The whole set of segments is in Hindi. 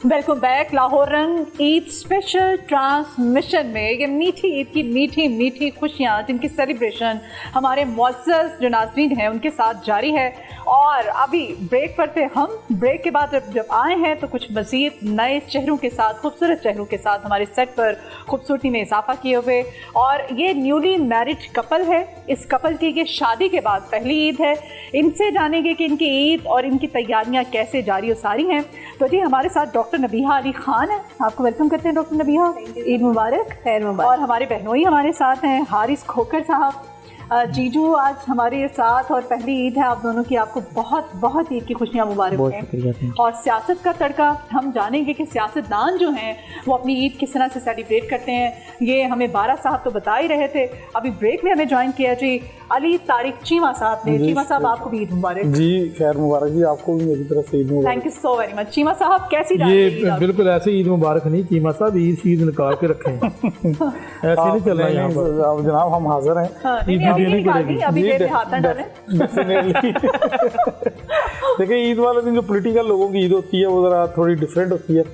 Welcome back. लाहौर रंग ईद स्पेशल ट्रांसमिशन में ये मीठी ईद की मीठी मीठी खुशियाँ जिनकी सेलिब्रेशन हमारे मुअज़्ज़ज़ जो नाज़रीन हैं उनके साथ जारी है। और अभी ब्रेक पर थे हम। ब्रेक के बाद जब आए हैं तो कुछ मज़ीद नए चेहरों के साथ, खूबसूरत चेहरों के साथ हमारे सेट पर खूबसूरती में इजाफा किए हुए। और ये न्यूली मैरिड कपल है। इस कपल की ये शादी के बाद पहली ईद है। इनसे जानेंगे कि इनकी ईद और इनकी तैयारियाँ कैसे जारी और सारी हैं। तो जी हमारे साथ डॉक्टर नबीहा अली खान है। आपको वेलकम करते हैं डॉक्टर नबीहा। ईद मुबारक। खैर मुबारक। और हमारे बहनोई हमारे साथ हैं हारिस खोकर साहब। जीजू आज हमारे साथ और पहली ईद है आप दोनों की। आपको बहुत बहुत ईद की खुशियाँ मुबारक हैं। और सियासत का तड़का हम जानेंगे कि सियासतदान जो हैं वो अपनी ईद किस तरह से सेलिब्रेट करते हैं। ये हमें बारा साहब तो बता ही रहे थे। अभी ब्रेक में हमें ज्वाइन किया जी अली तारिक चीमा साहब ने। चीमा साहब आपको भी ईद मुबारक। जी खैर मुबारक जी, आपको भी मेरी तरफ से ईद मुबारक। Thank you so very much. Cheema साहब कैसी ये बिल्कुल ऐसे ईद मुबारक नहीं, चीमा साहब ईद निकाल के रखें। ऐसे नहीं चल रहा यहाँ पर जनाब, हम हाजिर हैं। देखिए ईद वाले दिन जो पॉलिटिकल लोगों की ईद होती है वो ज़रा थोड़ी डिफरेंट होती है।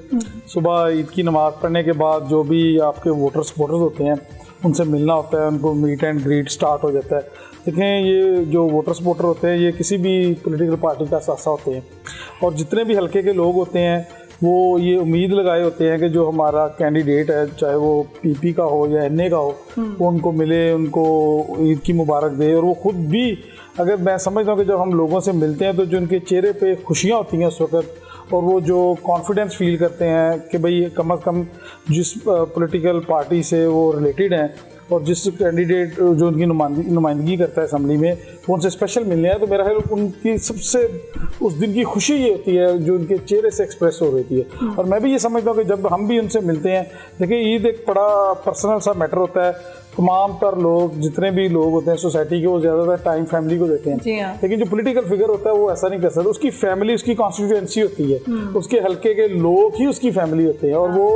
सुबह ईद की नमाज़ पढ़ने के बाद जो भी आपके वोटर सपोर्टर्स होते हैं उनसे मिलना होता है, उनको मीट एंड ग्रीट स्टार्ट हो जाता है। देखें ये जो वोटर सपोर्टर होते हैं ये किसी भी पॉलिटिकल पार्टी का सासा होते हैं और जितने भी हल्के के लोग होते हैं वो ये उम्मीद लगाए होते हैं कि जो हमारा कैंडिडेट है चाहे वो पीपी का हो या एनए का हो वो उनको मिले, उनको ईद की मुबारक दे। और वो खुद भी, अगर मैं समझता हूँ कि जब हम लोगों से मिलते हैं तो जो उनके चेहरे पे खुशियाँ होती हैं उस वक्त और वो जो कॉन्फिडेंस फील करते हैं कि भाई कम से कम जिस पॉलिटिकल पार्टी से वो रिलेटेड हैं और जिस कैंडिडेट जो उनकी नुमाइंदगी करता है असम्बली में वो उनसे स्पेशल मिलने हैं, तो मेरा ख्याल उनकी सबसे उस दिन की खुशी ये होती है जो उनके चेहरे से एक्सप्रेस हो रही है। और मैं भी ये समझता हूँ कि जब हम भी उनसे मिलते हैं, देखिए ईद एक बड़ा पर्सनल सा मैटर होता है। तमाम तर लोग जितने भी लोग होते हैं सोसाइटी के वो ज़्यादातर टाइम फैमिली को देते हैं, लेकिन जो पॉलिटिकल फिगर होता है वो ऐसा नहीं कर सकता। उसकी फैमिली, उसकी कॉन्स्टिट्यूएंसी होती है, उसके हल्के के लोग ही उसकी फैमिली होते हैं और वो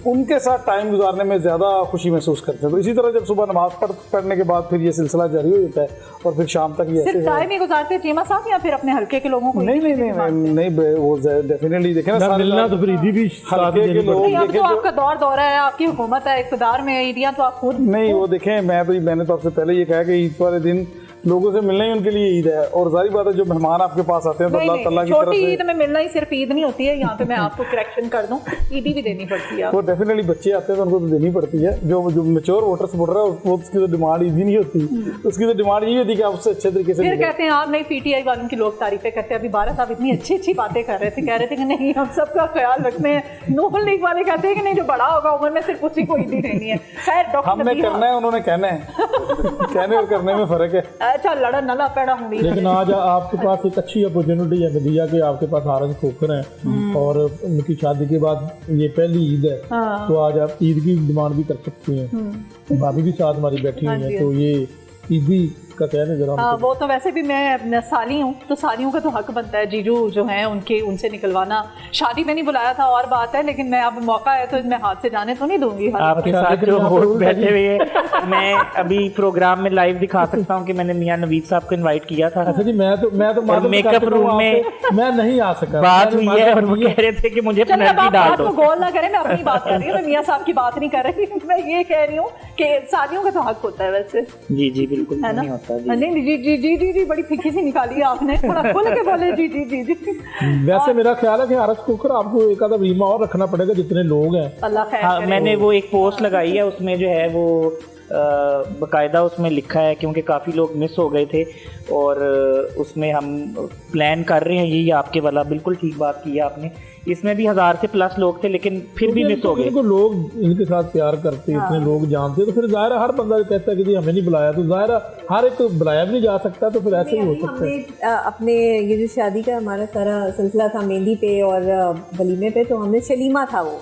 उनके साथ टाइम गुजारने में ज़्यादा खुशी महसूस करते हैं। तो इसी तरह जब सुबह नमाज पढ़ने के बाद फिर ये सिलसिला जारी हो जाता है और फिर शाम तक ये सिर्फ टाइम ही गुजारते हैं चीमा साहब या फिर अपने हल्के के लोगों को? नहीं वो डेफिनेटली देखें ना मिलना तो फिर ईदी भी हल्के के लोग। तो आपका दौर है, आपकी हुकूमत है, इक़्तिदार में, ईदियाँ तो आप खुद नहीं। वो देखें मैंने तो आपसे पहले ये कहा कि ईद वाले दिन लोगों से मिलना ही उनके लिए ईद है। और जारी बात है जो मेहमान आपके पास आते हैं तो अल्लाह ताला की तरफ से ईद में मिलना ही सिर्फ ईद नहीं होती है। यहाँ पे मैं आपको करेक्शन कर दूं, ईदी भी देनी पड़ती है। वो डेफिनेटली बच्चे आते हैं तो उनको तो देनी पड़ती है। जो मैच्योर वोटर सपोर्टर है वो उसकी तो डिमांड ईदी नहीं होती, उसकी तो डिमांड ये होती है कि आप उससे अच्छे तरीके से फिर कहते हैं आप नहीं पीटीआई वालों की लोग तारीफें करते हैं। अभी बारा साहब इतनी अच्छी अच्छी बातें कर रहे थे, कह रहे थे कि नहीं हम सबका ख्याल रखते हैं। नून लीग वाले कहते हैं कि नहीं जो बड़ा होगा उम्र में सिर्फ उसी को ईदी देनी है। खैर डॉक्टर हमने करना है, उन्होंने कहना है। कहने और करने में फर्क है। अच्छा लड़ा नला लेकिन आज आपके पास एक अच्छी अपॉर्चुनिटी है नदिया कि आपके पास हारिस खोकर हैं और उनकी शादी के बाद ये पहली ईद है। तो आज आप ईद की डिमांड भी कर सकती हैं। भाभी भी साथ हमारी बैठी हुई है तो ये ईदी का कहने जरा वो तो वैसे भी मैं साली हूँ तो सालियों का तो हक बनता है जीजू जो हैं उनसे निकलवाना। शादी में नहीं बुलाया था और बात है, लेकिन मैं अब मौका है तो मैं हाथ से जाने तो नहीं दूंगी। आपके साथ जो होस्ट बैठे हुए हैं मैं अभी प्रोग्राम में लाइव दिखा सकता हूँ कि मैंने मियां नवीद साहब को इनवाइट किया था। अच्छा जी, मैं तो मेकअप रूम में मैं नहीं आ सका, बात हुई है और वो कह रहे थे कि मुझे पेनल्टी डाल दो। गोल ना करें, मैं अपनी बात कर रही हूँ, मैं मियां साहब की बात नहीं कर रही। मैं ये कह रही हूँ कि सालियों का तो हक होता है वैसे। जी जी बिल्कुल नहीं होता। नहीं जी जी जी जी जी बड़ी फीकी सी निकाली है आपने, थोड़ा खुल के बोले जी जी जी जी। वैसे मेरा ख्याल है कि हारिस खोकर आपको एक आधा बीमा और रखना पड़ेगा जितने लोग हैं। अल्लाह खैर हाँ, मैंने वो एक पोस्ट लगाई है उसमें जो है वो बाकायदा उसमें लिखा है क्योंकि काफ़ी लोग मिस हो गए थे और उसमें हम प्लान कर रहे हैं। ये आपके वाला बिल्कुल ठीक बात की है आपने। इसमें भी 1000 से प्लस लोग थे लेकिन फिर भी मिस हो गए। इनको लोग इनके साथ प्यार करते हैं, इतने लोग जानते हैं तो फिर जाहिर हर बंदा कहता है कि जी हमें नहीं बुलाया, तो जाहिर हर एक बुलाया भी नहीं जा सकता, तो फिर ऐसे ही हो सकता है। अपने ये जो शादी का हमारा सारा सिलसिला था मेहंदी पे और वलीमे पे, तो हमने शलीमा था वो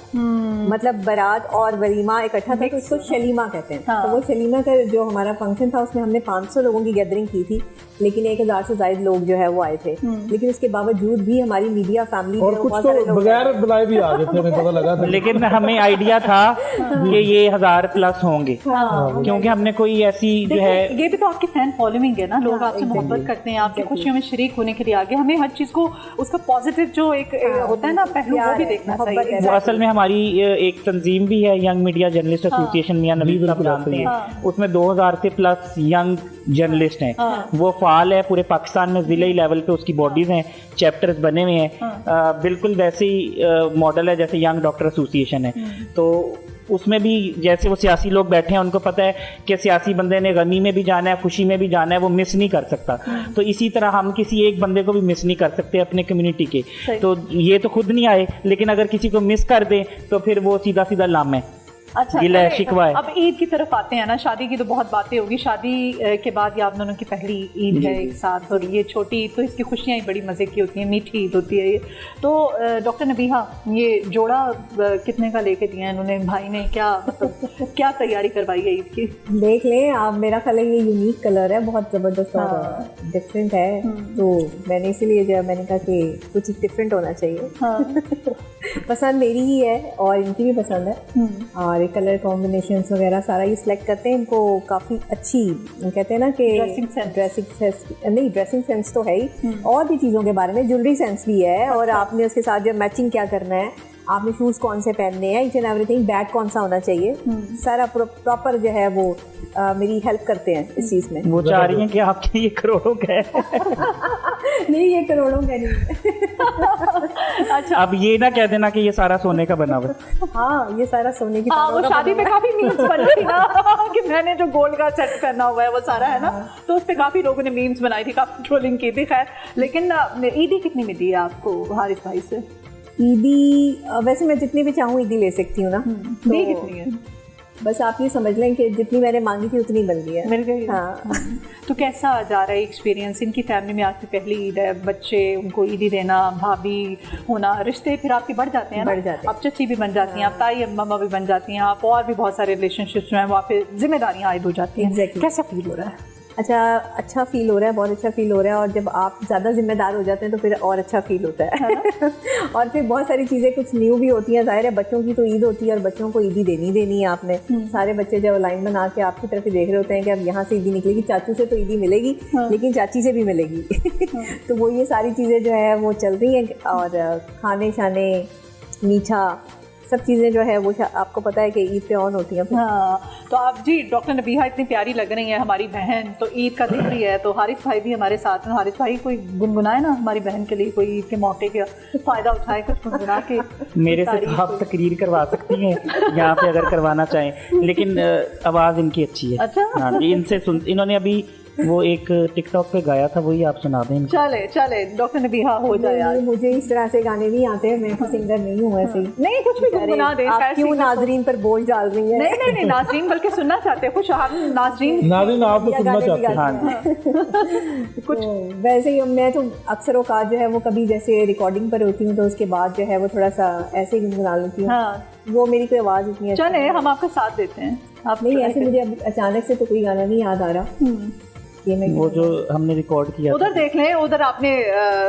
मतलब बारात और वलीमा इकट्ठा था तो उसको शलीमा कहते हैं। तो वो शलीमा का जो हमारा फंक्शन था उसमें हमने 500 लोगों की गैदरिंग की थी, लेकिन 1000 से ज्यादा लोग जो है वो आए थे। लेकिन उसके बावजूद भी हमारी मीडिया फैमिली और कुछ तो हो बगैर बुलाए भी आ गए थे, हमें पता लगा था। लेकिन हमें आइडिया था कि ये 1000+ होंगे, क्योंकि हमने कोई ऐसी जो है, ये भी तो आपकी फैन फॉलोइंग है ना, लोग आपसे मोहब्बत करते हैं, आपकी खुशियों में शरीक होने के लिए आगे। हमें हर चीज को उसका पॉजिटिव जो एक होता है ना पहलू, वो भी देखना चाहिए। वो असल में हमारी एक तंजीम भी है, यंग मीडिया जर्नलिस्ट एसोसिएशन, मियां नबील साहब जानते हैं, उसमें 2000 से प्लस यंग जर्नलिस्ट हैं। वो फाल है पूरे पाकिस्तान में, जिले लेवल पे उसकी बॉडीज हैं, चैप्टर्स बने हुए हैं, बिल्कुल वैसे ही मॉडल है जैसे यंग डॉक्टर एसोसिएशन है। तो उसमें भी जैसे वो सियासी लोग बैठे हैं, उनको पता है कि सियासी बंदे ने गमी में भी जाना है, खुशी में भी जाना है, वो मिस नहीं कर सकता। तो इसी तरह हम किसी एक बंदे को भी मिस नहीं कर सकते अपने कम्युनिटी के। तो ये तो खुद नहीं आए, लेकिन अगर किसी को मिस कर दें तो फिर वो सीधा सीधा लाम है, अच्छा, गिला है, शिकवा है। अब ईद की तरफ आते हैं ना, शादी की तो बहुत बातें होगी। शादी के बाद ये आप दोनों की पहली ईद है एक साथ, और ये छोटी ईद तो इसकी खुशियाँ ही बड़ी मज़े की होती हैं, मीठी ईद होती है ये। तो डॉक्टर नबीहा, ये जोड़ा कितने का लेके दिया है इन्होंने, भाई ने क्या मतलब क्या तैयारी करवाई है ईद की? देख लें आप, मेरा ख्याल है ये यूनिक कलर है, बहुत ज़बरदस्त और डिफरेंट है। तो मैंने इसीलिए जो है मैंने कहा कि कुछ डिफरेंट होना चाहिए। पसंद मेरी ही है और इनकी भी पसंद है, और कलर कॉम्बिनेशंस वगैरह सारा ये सिलेक्ट करते हैं। इनको काफ़ी अच्छी कहते हैं ना कि ड्रेसिंग सेंस तो है ही, और भी चीज़ों के बारे में ज्वेलरी सेंस भी है, और आपने उसके साथ जो मैचिंग क्या करना है, आपने शूज़ कौन से पहनने हैं, ईच एंड एवरीथिंग, बैग कौन सा होना चाहिए, सारा प्रॉपर जो है वो मेरी हेल्प करते हैं इस चीज़ में। वो चाह रही हैं कि आपके ये करोड़ों का है। नहीं, ये करोड़ों का नहीं। अच्छा, अब ये ना कह देना कि ये सारा सोने का बना हुआ। हाँ, ये सारा सोने की। हाँ, वो शादी पे काफी मीम्स बन रही ना कि मैंने जो गोल्ड का सेट करना हुआ है वो सारा है ना, तो उस पे काफी लोगों ने मीम्स बनाई थी, काफी ट्रोलिंग की थी। खैर, लेकिन ईदी कितनी मिली है आपको हारिस भाई से? ईदी वैसे मैं जितनी भी चाहूँ ईदी ले सकती हूँ ना। दी कितनी है? बस आप ये समझ लें कि जितनी मैंने मांगी थी उतनी बन गई है। मिल गई? हाँ। तो कैसा जा रहा है एक्सपीरियंस? इनकी फैमिली में आपकी पहली ईद है, बच्चे, उनको ईदी देना, भाभी होना, रिश्ते फिर आपके बढ़ जाते हैं ना? बढ़ जाते हैं। आप चची भी बन जाती हैं, आप ताई मम्मा भी बन जाती हैं, आप और भी बहुत सारे रिलेशनशिप्स में वहाँ पे जिम्मेदारियाँ आयद हो जाती हैं। Exactly. कैसा फील हो रहा है? अच्छा फील हो रहा है, बहुत अच्छा फील हो रहा है। और जब आप ज़्यादा जिम्मेदार हो जाते हैं तो फिर और अच्छा फील होता है। और फिर बहुत सारी चीज़ें कुछ न्यू भी होती हैं। जाहिर है बच्चों की तो ईद होती है और बच्चों को ईदी देनी है आपने। सारे बच्चे जब लाइन बना के आपकी तरफ ही देख रहे होते हैं कि अब यहाँ से ईदी निकलेगी, चाचू से तो ईदी मिलेगी लेकिन चाची से भी मिलेगी। तो वो ये सारी चीज़ें जो है वो चल रही हैं, और खाने शाने, मीठा, सब चीज़ें जो है वो आपको पता है कि ईद पे ऑन होती हैं। हाँ, तो आप जी डॉक्टर नबीहा इतनी प्यारी लग रही हैं, हमारी बहन तो ईद का दिन भी है, तो हारिस भाई भी हमारे साथ हैं। हारिस भाई कोई गुनगुनाए ना हमारी बहन के लिए, कोई ईद के मौके का फ़ायदा उठाए, कुछ गुनगुना के। मेरे से तो आप तकरीर करवा सकती हैं यहाँ पे अगर करवाना चाहें, लेकिन आवाज़ इनकी अच्छी है। अच्छा। हाँ जी, इन्होंने अभी वो एक टिकटॉक पे गाया था, वही आप सुना दें। चले डॉक्टर नबीहा हो जाए यार। मुझे इस तरह से गाने नहीं आते, मैं तो सिंगर नहीं हूँ ऐसे। नहीं, कुछ भी गुनगुना दें। आप क्यों नाजरीन पर बोझ डाल रही हैं? नहीं नाजरीन बल्कि सुनना चाहते हैं कुछ, हम नाजरीन आपको सुनना चाहते हैं। हाँ कुछ वैसे ही मैं तो अक्सर औकात जो है वो कभी जैसे रिकॉर्डिंग पर होती हूँ तो उसके बाद जो है वो थोड़ा सा ऐसे ही गुनगुना लेती हूँ। हाँ, वो मेरी कोई आवाज़ इतनी अच्छी चले हम आपका साथ देते हैं। आप नहीं, ऐसे मुझे अब अचानक से तो कोई गाना नहीं याद आ रहा। ये मैं वो जो हमने रिकॉर्ड किया उधर देख लें, उधर आपने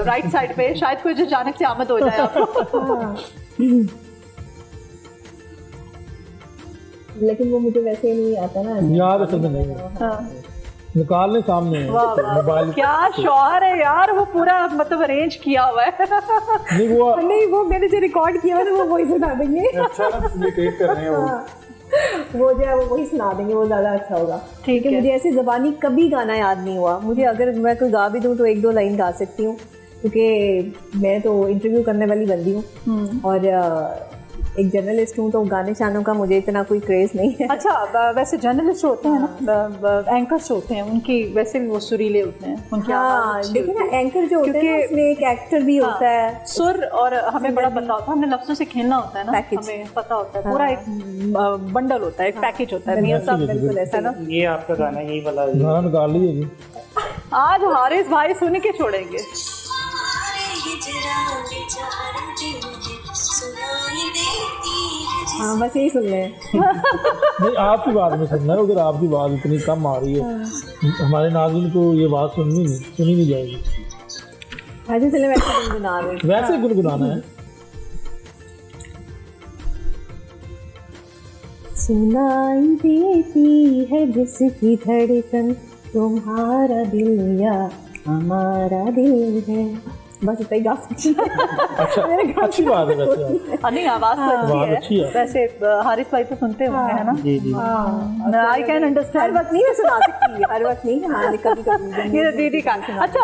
राइट साइड पे शायद कोई अचानक से आमद हो जाए आपको। लेकिन वो मुझे वैसे नहीं आता ना, याद असल में नहीं है। निकालने सामने है मोबाइल। क्या शौहर है यार, वो पूरा मतलब अरेंज किया हुआ है। नहीं वो मैंने जो रिकॉर्ड किया है वो वही सुना देंगे। अच्छा ना कम्युनिकेट कर रहे हैं वो जो है वो वही सुना देंगे, वो ज़्यादा अच्छा होगा। ठीक है, मुझे ऐसे ज़बानी कभी गाना याद नहीं हुआ। मुझे अगर मैं कोई गा भी दूँ तो 1-2 लाइन गा सकती हूँ, क्योंकि मैं तो इंटरव्यू करने वाली बंदी हूँ और एक जर्नलिस्ट हूँ, तो गाने शानों का मुझे इतना कोई क्रेज़ नहीं है। अच्छा, वैसे जर्नलिस्ट होते हैं ना, एंकर्स होते हैं, उनकी वैसे भी वो सुरीले होते हैं, उनकी आवाज़ अच्छी देखिए ना, होती है। एंकर जो होते हैं उसमें एक एक्टर भी होता है, सुर, और हमें बड़ा पता होता है, हमने लफ्ज़ों से खेलना होता है ना, पैकेज। हमें पता होता है, पूरा एक बंडल होता है, एक पैकेज होता है। मियां साहब बिल्कुल ऐसा ना। ये आपका गाना यही वाला गाना निकाल लीजिए जी। आज हारिस भाई सुन के छोड़ेंगे। हाँ, बस यही सुन लें। नहीं, आपकी बात में सुनना है, उधर आपकी बात इतनी कम आ रही है, हमारे नाज़रीन को ये बात सुनी नहीं जाएगी। ऐसे चले वैसे गुनगुना रहे हैं। वैसे गुनगुनाना है। सुनाई देती है जिसकी धड़कन, तुम्हारा दिल या हमारा दिल है। बस इतना ही गा सकती हूँ। अच्छा, अच्छी बात है वैसे आप। नहीं, आवाज तो अच्छी है। वैसे हारिस भाई तो सुनते होंगे, है ना? जी जी। I can her understand. वक्त नहीं मैं सुना सकती, हर वक्त नहीं, हाँ कभी कभी ये दीदी का। अच्छा,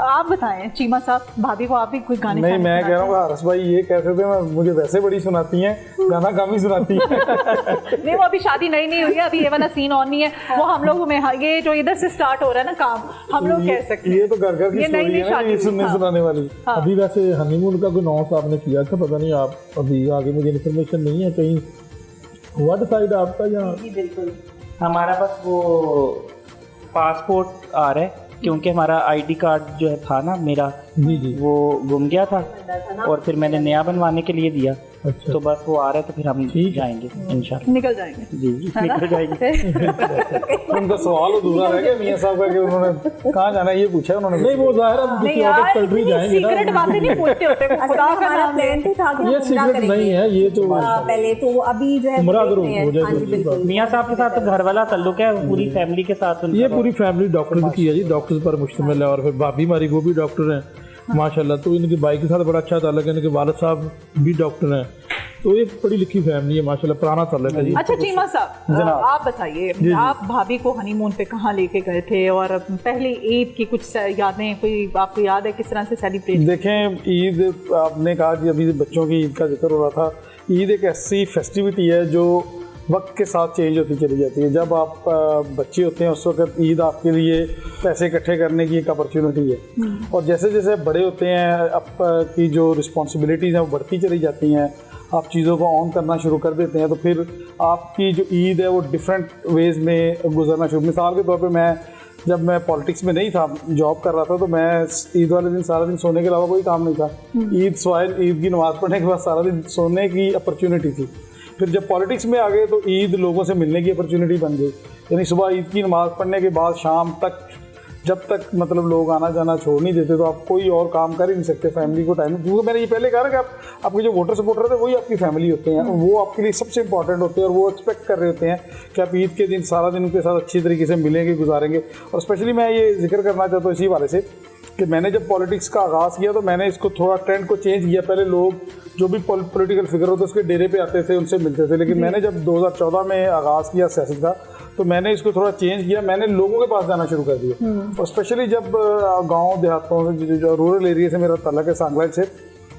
आप बताएं चीमा साहब, भाभी को आप भी कोई गाने? नहीं, मैं कह रहा हूँ हारिस भाई ये कहते थे मुझे वैसे बड़ी सुनाती हैं, गाना कम ही सुनाती हैं। नहीं, वो अभी शादी नहीं हुई है, अभी ये वाला सीन ऑन नहीं है। वो हम लोग में ये जो इधर से स्टार्ट हो रहा है ना काम, हम लोग कह सकते हैं ये तो घर घर की ये नई स्टोरी है ना, ये सुनने सुनाने वाली। अभी वैसे हनीमून का कोई अनाउंस आपने किया था, पता नहीं आप अभी आगे मुझे इन्फॉर्मेशन नहीं है, कहीं हुआ डिसाइड आपका या? बिल्कुल। हमारा बस वो पासपोर्ट आ रहा है, क्योंकि हमारा आईडी कार्ड जो है था ना मेरा, जी जी। वो गुम गया था और फिर मैंने नया बनवाने के लिए दिया। अच्छा, तो बस वो आ रहा है, तो फिर हम जाएंगे इंशाल्लाह। निकल जाएंगे। जी निकल जाएंगे। उनका सवाल अधूरा रह गया मियां साहब का कि उन्होंने कहाँ जाना है, ये पूछा उन्होंने। नहीं वो जाहिर है नहीं किसी यार, और कंट्री जाएंगे ना। सीक्रेट बातें नहीं पूछते होते, खुदा का हमारा नाम प्लान तो था कि ये हम सीक्रेट उम्रा नहीं है, ये तो पहले तो अभी जो है उम्रा देख करो, रहे हैं। हो जाए हाँ जी तो बिल्कुल। मियाँ साहब के साथ तो घर वाला ताल्लुक है, पूरी फैमिली के साथ ये पूरी फैमिली डॉक्टर की है जी, डॉक्टर्स पर मुश्तमिल है। और फिर भाभी हमारी वो भी डॉक्टर हैं माशाल्लाह, तो इनके भाई के साथ बड़ा अच्छा ताल्लुक है, इनके वालिद साहब भी डॉक्टर हैं, तो ये बड़ी लिखी फैमिली है माशाल्लाह, पुराना ताल्लुक है जी। अच्छा चीमा साहब, आप बताइए, आप भाभी को हनीमून पे कहाँ लेके गए थे, और पहले ईद की कुछ यादें कोई आपको याद है, किस तरह से सेलिब्रेट? देखें, ईद आपने कहा कि अभी बच्चों की ईद का जिक्र हो रहा था। ईद एक ऐसी फेस्टिविटी है जो वक्त के साथ चेंज होती चली जाती है। जब आप बच्चे होते हैं उस वक्त ईद आपके लिए पैसे इकट्ठे करने की एक अपॉर्चुनिटी है, और जैसे जैसे बड़े होते हैं आपकी जो रिस्पॉन्सिबिलिटीज़ हैं वो बढ़ती चली जाती हैं, आप चीज़ों को ऑन करना शुरू कर देते हैं, तो फिर आपकी जो ईद है वो डिफरेंट वेज़ में गुजरना शुरू। मिसाल के तौर पे जब मैं पॉलिटिक्स में नहीं था, जॉब कर रहा था, तो मैं ईद वाले दिन सारा दिन सोने के अलावा कोई काम नहीं था। ईद की नमाज़ पढ़ने के बाद सारा दिन सोने की अपॉर्चुनिटी थी। फिर जब पॉलिटिक्स में आ गए तो ईद लोगों से मिलने की अपॉर्चुनिटी बन गई। यानी सुबह ईद की नमाज़ पढ़ने के बाद शाम तक, जब तक मतलब लोग आना जाना छोड़ नहीं देते, तो आप कोई और काम कर ही नहीं सकते फैमिली को टाइम। क्योंकि मैंने ये पहले कहा कि आपके जो वोटर सपोर्टर थे वही आपकी फैमिली होते हैं, वो आपके लिए सबसे इंपॉर्टेंट होते हैं, और वो एक्सपेक्ट कर रहे होते हैं कि आप ईद के दिन सारा दिन उनके साथ अच्छी तरीके से मिलेंगे, गुजारेंगे। और स्पेशली मैं ये जिक्र करना चाहता हूँ इसी वाले से कि मैंने जब पॉलिटिक्स का आगाज़ किया तो मैंने इसको थोड़ा ट्रेंड को चेंज किया। पहले लोग जो भी पॉलिटिकल फिगर होते उसके डेरे पे आते थे, उनसे मिलते थे, लेकिन मैंने जब 2014 में आगाज़ किया सियासत का, तो मैंने इसको थोड़ा चेंज किया। मैंने लोगों के पास जाना शुरू कर दिया, और स्पेशली जब गांव देहातों से, जो रूरल एरिया से मेरा ताल्लुक है सांगलाइट से,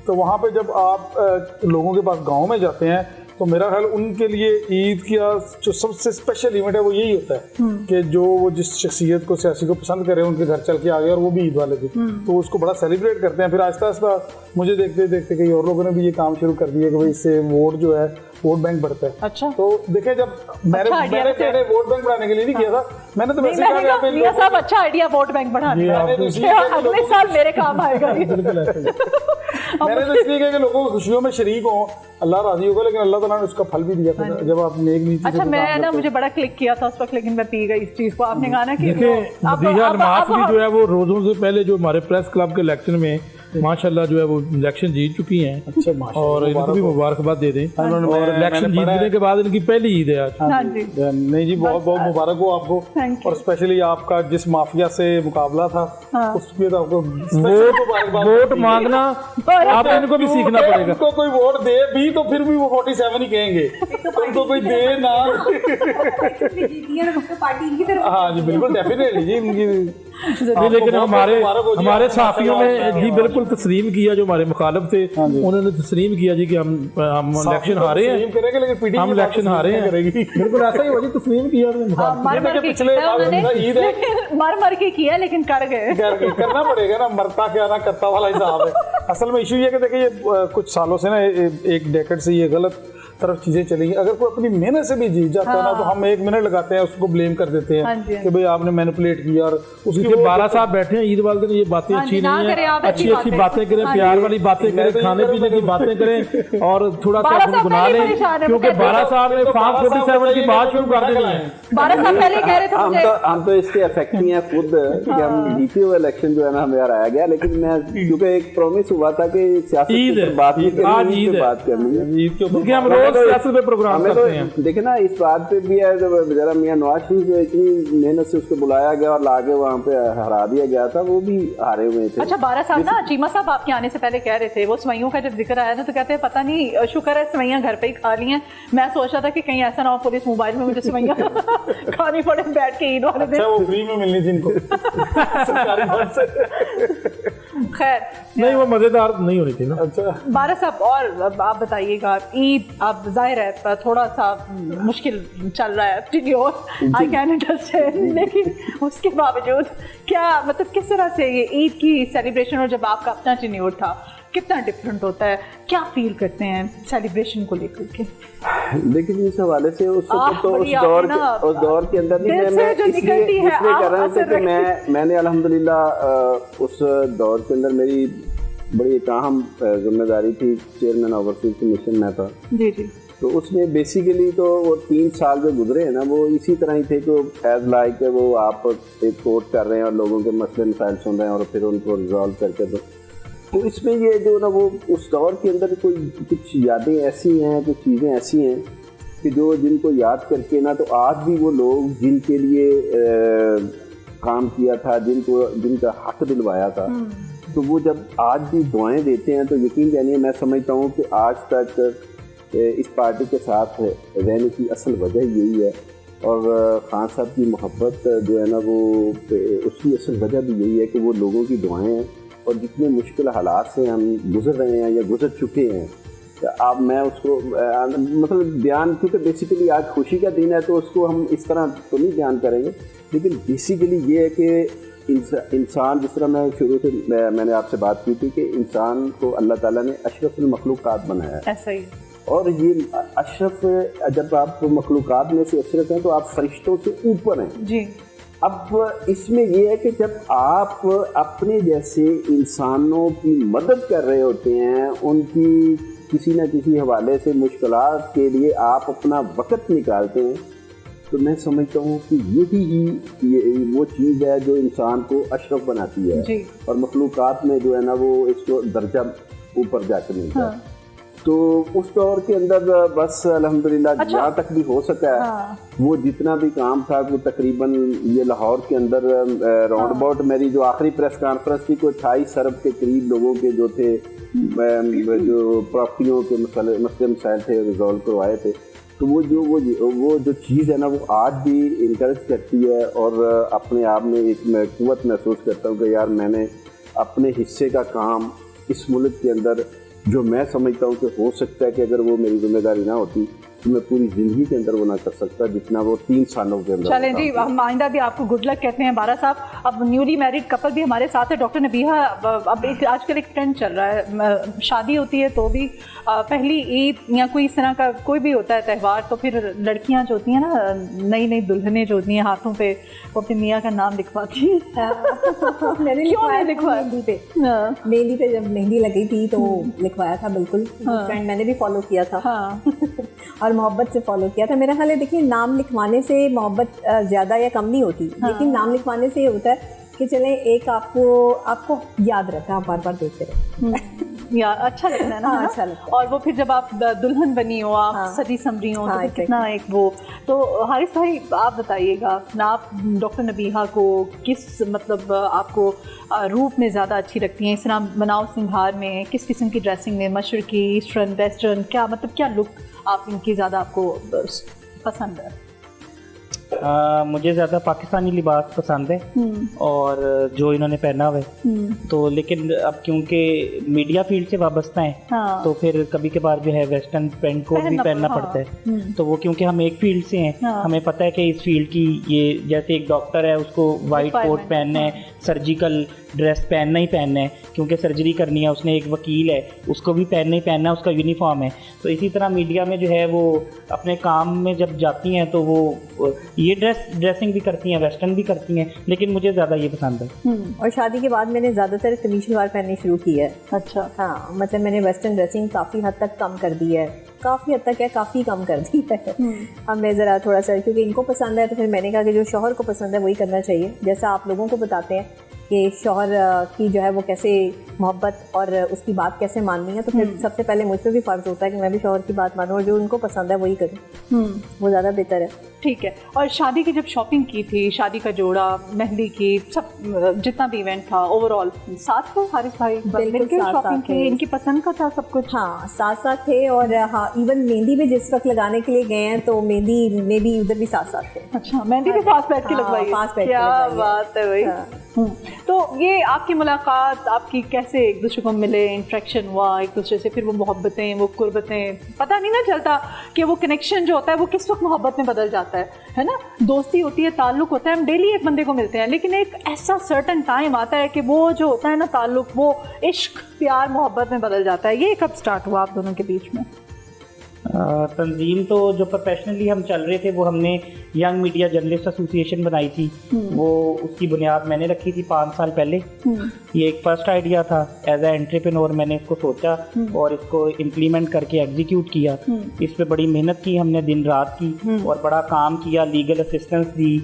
तो वहाँ पे जब आप लोगों के पास गांव में जाते हैं तो मेरा ख्याल उनके लिए ईद का जो सबसे स्पेशल इवेंट है वो यही होता है कि जो वो जिस शख्सियत को, सियासी को पसंद करे, उनके घर चल के आ गए, और वो भी ईद वाले दिन, तो उसको बड़ा सेलिब्रेट करते हैं। फिर आहिस्ता आहिस्ता मुझे देखते देखते कई और लोगों ने भी ये काम शुरू कर दिया कि भाई इससे वोट जो है, वोट बैंक बढ़ता है। अच्छा, तो देखे जब मैंने वोट बैंक बढ़ाने के लिए नहीं किया था, मैंने तो वैसे कहा कि मियां साहब अच्छा आइडिया वोट बैंक बढ़ाने का, अगले साल मेरे काम आएगा। मैंने तो इसलिए कहा कि लोगों की खुशियों में शरीक हो, अल्लाह राजी होगा, लेकिन अल्लाह ताला ने उसका फल भी दिया था जब आप नेक नीति। अच्छा, मैं ना मुझे बड़ा क्लिक किया था उस वक्त, लेकिन मैं पी गई इस चीज को। आपने कहा ना कि मदीहा नमाज भी जो है वो रोज़ों से पहले जो हमारे प्रेस क्लब के इलेक्शन में माशाल्लाह जो है वो इलेक्शन जीत चुकी हैं। अच्छा, और इनको भी मुबारकबाद दे दें, और इलेक्शन जीतने के बाद इनकी पहली ईद है आज। हाँ जी, नहीं जी, बहुत बहुत मुबारक हो आपको, और स्पेशली आपका जिस माफिया से मुकाबला था उसमें तो आपको वोट मांगना आप इनको भी सीखना पड़ेगा। उनको कोई वोट दे भी तो फिर भी वो 47 ही कहेंगे, उनको कोई दे ना। हाँ जी बिल्कुल, डेफिनेटली जी इनकी। लेकिन हमारे साफियों ने जी बिल्कुल तस्लीम किया, जो हमारे मुखालिफ थे उन्होंने तस्लीम किया जी कि हम इलेक्शन हारे हैं, हम इलेक्शन हारे हैं। बिल्कुल ऐसा ही हुआ जी, तस्लीम किया। मर मर के किया, लेकिन कर गए। करना पड़ेगा ना, मरता क्या ना करता वाला हिसाब है। असल में इशू ये कि देखिए, ये कुछ सालों से ना, एक डेकेड से ये गलत तरफ चीजें चलेंगी। अगर कोई अपनी मेहनत से भी जीत जाता है ना, तो हम 1 मिनट लगाते हैं, उसको ब्लेम कर देते हैं कि भाई आपने मैनिपुलेट किया। और उसके 12 साहब बैठे हैं ईद वाले दिन, ये बातें अच्छी नहीं है, अच्छी अच्छी बातें करें, प्यार वाली बातें करें, खाने पीने की बातें करें, और थोड़ा सा गुनगुना लें, क्योंकि 12 साहब ने 547 की बात शुरू कर देनी है। 12 साल पहले कह रहे थे हम तो इसके अफेक्ट नहीं है खुद कि हम जीते हुए इलेक्शन जो है ना हमें हराया गया, लेकिन मैं क्योंकि एक प्रॉमिस हुआ था कि सियासत पर बात नहीं करनी, ईद पे बात करनी है। क्योंकि हम रोज सियासत पे प्रोग्राम हमें करते हैं। तो देखे ना, इस बात पे भी है, जब जरा मियां नवाज शरीफ को इतनी मेहनत से उसको बुलाया गया और लाके वहाँ पे हरा दिया गया था, वो भी हारे हुए थे। अच्छा, 12 साल ना चीमा साहब आपके आने से पहले कह रहे थे, वो सवैयों का जब जिक्र आया ना तो कहते हैं पता नहीं, शुक्र है सवैयां घर पे ही खा ली हैं। मैं सोच रहा था कि कहीं ऐसा ना हो पुलिस मोबाइल में मुझे सवैयां खानी पड़े बैठ के ईद वाले दिन। अच्छा, वो फ्री में मिलनी थी इनको सरकारी फंड से। खैर, नहीं, वो मजेदार नहीं होनी थी ना। अच्छा, 12 साहब, और अब आप बताइएगा, ईद अब जाहिर है थोड़ा सा मुश्किल चल रहा है, आई कैन अंडरस्टैंड, लेकिन उसके बावजूद क्या मतलब किस तरह से ये ईद की सेलिब्रेशन और जब आपका अपना टेन्योर था कितना डिफरेंट होता है, क्या फील करते हैं सेलिब्रेशन को लेकर के? लेकिन इस हवाले से उस दौर के अंदर नहीं, मैं इसलिए कर रहा था कि मैंने अल्हम्दुलिल्लाह उस दौर के अंदर मेरी बड़ी एक अहम जिम्मेदारी थी, चेयरमैन ओवरसीज मिशन में था जी जी। तो उसमें बेसिकली तो वो 3 साल जो गुजरे हैं ना, वो इसी तरह ही थे कि एज लाइक वो आप एक कोर्ट कर रहे हैं और लोगों के मसले मसाइल सुन रहे हैं और फिर उनको रिजॉल्व करके तो इसमें ये जो ना वो उस दौर के अंदर कोई कुछ यादें ऐसी हैं, कुछ चीज़ें ऐसी हैं कि जो जिनको याद करके ना, तो आज भी वो लोग जिनके लिए काम किया था, जिनका हक दिलवाया था, तो वो जब आज भी दुआएं देते हैं तो यकीन जानिए मैं समझता हूँ कि आज तक इस पार्टी के साथ रहने की असल वजह यही है। और खान साहब की मोहब्बत जो है ना, वो उसकी असल वजह भी यही है कि वो लोगों की दुआएं हैं और जितने मुश्किल हालात से हम गुजर रहे हैं या गुजर चुके हैं, अब मैं उसको मतलब बयान, क्योंकि बेसिकली आज खुशी का दिन है तो उसको हम इस तरह तो नहीं बयान करेंगे, लेकिन बेसिकली ये है कि इंसान, जिस तरह मैं शुरू से मैंने आपसे बात की थी कि इंसान को अल्लाह ताला ने अशरफुल मखलूक़ात बनाया है। ऐसा ही। और ये अशरफ, जब आप मखलूक़ात में से अशरफ हैं तो आप फरिश्तों से ऊपर हैं जी। अब इसमें यह है कि जब आप अपने जैसे इंसानों की मदद कर रहे होते हैं, उनकी किसी न किसी हवाले से मुश्किलात के लिए आप अपना वक़्त निकालते हैं, तो मैं समझता हूँ कि यही वो चीज़ है जो इंसान को अशरफ बनाती है जी। और मखलूक़ात में जो है ना वो इसको दर्जा ऊपर जाकर मिलता है। तो उस दौर के अंदर बस अल्हम्दुलिल्लाह जहाँ तक भी हो सका है वो जितना भी काम था वो तकरीबन ये लाहौर के अंदर राउंड अबाउट मेरी जो आखिरी प्रेस कॉन्फ्रेंस थी कोई 28 अरब के करीब लोगों के जो थे जो प्रॉपर्टियों के मसले मसाइल थे रिजॉल्व करवाए थे। तो वो जो चीज़ है ना वो आज भी इंकरेज करती है और अपने आप में एक मैं क़ुव्वत महसूस करता हूँ कि यार मैंने अपने हिस्से का काम इस मुल्क के अंदर, जो मैं समझता हूँ कि हो सकता है कि अगर वो मेरी जिम्मेदारी ना होती तो मैं पूरी ज़िंदगी के अंदर वो ना कर सकता जितना वो 3 सालों के अंदर। चलें जी, हम आइंदा भी आपको गुड लक कहते हैं 12 साहब। अब न्यूली मैरिड कपल भी हमारे साथ है, डॉक्टर नबीहा। अब एक आजकल एक ट्रेंड चल रहा है, शादी होती है तो भी पहली ईद या कोई इस तरह का कोई भी होता है त्यौहार, तो फिर लड़कियां जो होती हैं ना, नई नई दुल्हनें जो होती हैं, हाथों पे वो अपने मियाँ का नाम लिखवाती हैं। मैंने लिखवाया मेहंदी पे जब मेहंदी लगी थी तो लिखवाया था, बिल्कुल ट्रेंड मैंने भी फॉलो किया था और मोहब्बत से फॉलो किया था। मेरा ख्याल है, देखिए नाम लिखवाने से मोहब्बत ज़्यादा या कम नहीं होती, लेकिन नाम लिखवाने से ये होता है कि चले एक आपको याद रहता है, आप बार बार देखते रहे यार अच्छा लगता है ना। अच्छा लगता है। और वो फिर जब आप दुल्हन बनी हो, आप सजी समरी हो, तो कितना एक वो। तो हारिस भाई आप बताइएगा ना, आप डॉक्टर नबीहा को किस मतलब आपको रूप में ज़्यादा अच्छी लगती हैं, इस तरह बनाव सिंगार में, किस किस्म की ड्रेसिंग में, मशरकी, ईस्टर्न, वेस्टर्न, क्या मतलब क्या लुक आप इनकी ज़्यादा आपको पसंद है? मुझे ज़्यादा पाकिस्तानी लिबास पसंद है और जो इन्होंने पहना हुआ है, तो लेकिन अब क्योंकि मीडिया फील्ड से वाबस्ता है तो फिर कभी कभार जो है वेस्टर्न पेंट कोट भी पहनना पड़ता है। तो वो क्योंकि हम एक फील्ड से हैं, हमें पता है कि इस फील्ड की, ये जैसे एक डॉक्टर है उसको वाइट कोट पहनना है, सर्जिकल ड्रेस पहनना ही पहनना है क्योंकि सर्जरी करनी है, उसने एक वकील है उसको भी पहनना ही पहनना है, उसका यूनिफॉर्म है। तो इसी तरह मीडिया में जो है वो अपने काम में जब जाती हैं तो वो ये ड्रेसिंग भी करती हैं, वेस्टर्न भी करती हैं, लेकिन मुझे ज़्यादा ये पसंद है। और शादी के बाद मैंने ज़्यादातर कमीज शलवार पहननी शुरू की है। अच्छा। हाँ, मतलब मैंने वेस्टर्न ड्रेसिंग काफ़ी हद तक कम कर दी है, काफ़ी हद तक है, काफ़ी कम कर दी है। अब मैं ज़रा थोड़ा सा, क्योंकि इनको पसंद है तो फिर मैंने कहा कि जो शौहर को पसंद है वही करना चाहिए। जैसा आप लोगों को बताते हैं कि शौहर की जो है वो कैसे मोहब्बत और उसकी बात कैसे माननी है, तो फिर सबसे पहले मुझ पर भी फ़र्ज़ होता है कि मैं भी शौहर की बात मानूँ और जो उनको पसंद है वही करूँ, वो ज़्यादा बेहतर है। ठीक है। और शादी की जब शॉपिंग की थी, शादी का जोड़ा, मेहंदी की, सब जितना भी इवेंट था ओवरऑल साथ थे हारिस भाई? बिल्कुल शॉपिंग की, इनकी पसंद का था सब कुछ? हाँ, साथ साथ थे। और हाँ, इवन मेहंदी भी जिस वक्त लगाने के लिए गए हैं तो मेहंदी में भी उधर भी साथ साथ थे। अच्छा, मेहंदी भी पास बैठ के लगवाई? पास बैठ के क्या बात है भाई। तो ये आपकी मुलाकात, आपकी कैसे एक दूसरे को मिले, इंट्रैक्शन हुआ एक दूसरे से, फिर वो मोहब्बतें, वो कुर्बतें, पता नहीं ना चलता कि वो कनेक्शन जो होता है वो किस वक्त मोहब्बत में बदल जाता है ना? दोस्ती होती है, ताल्लुक होता है, हम डेली एक बंदे को मिलते हैं, लेकिन एक ऐसा सर्टन टाइम आता है कि वो जो होता है ना ताल्लुक, वो इश्क, प्यार, मोहब्बत में बदल जाता है। ये कब स्टार्ट हुआ आप दोनों के बीच में? तंजीम तो जो प्रोफेशनली हम चल रहे थे वो हमने यंग मीडिया जर्नलिस्ट एसोसिएशन बनाई थी, वो उसकी बुनियाद मैंने रखी थी 5 साल पहले। ये एक फर्स्ट आइडिया था, एज ए एंटरप्रेन्योर मैंने इसको सोचा और इसको इम्प्लीमेंट करके एग्जीक्यूट किया। इस पे बड़ी मेहनत की हमने, दिन रात की, और बड़ा काम किया, लीगल असिस्टेंस दी,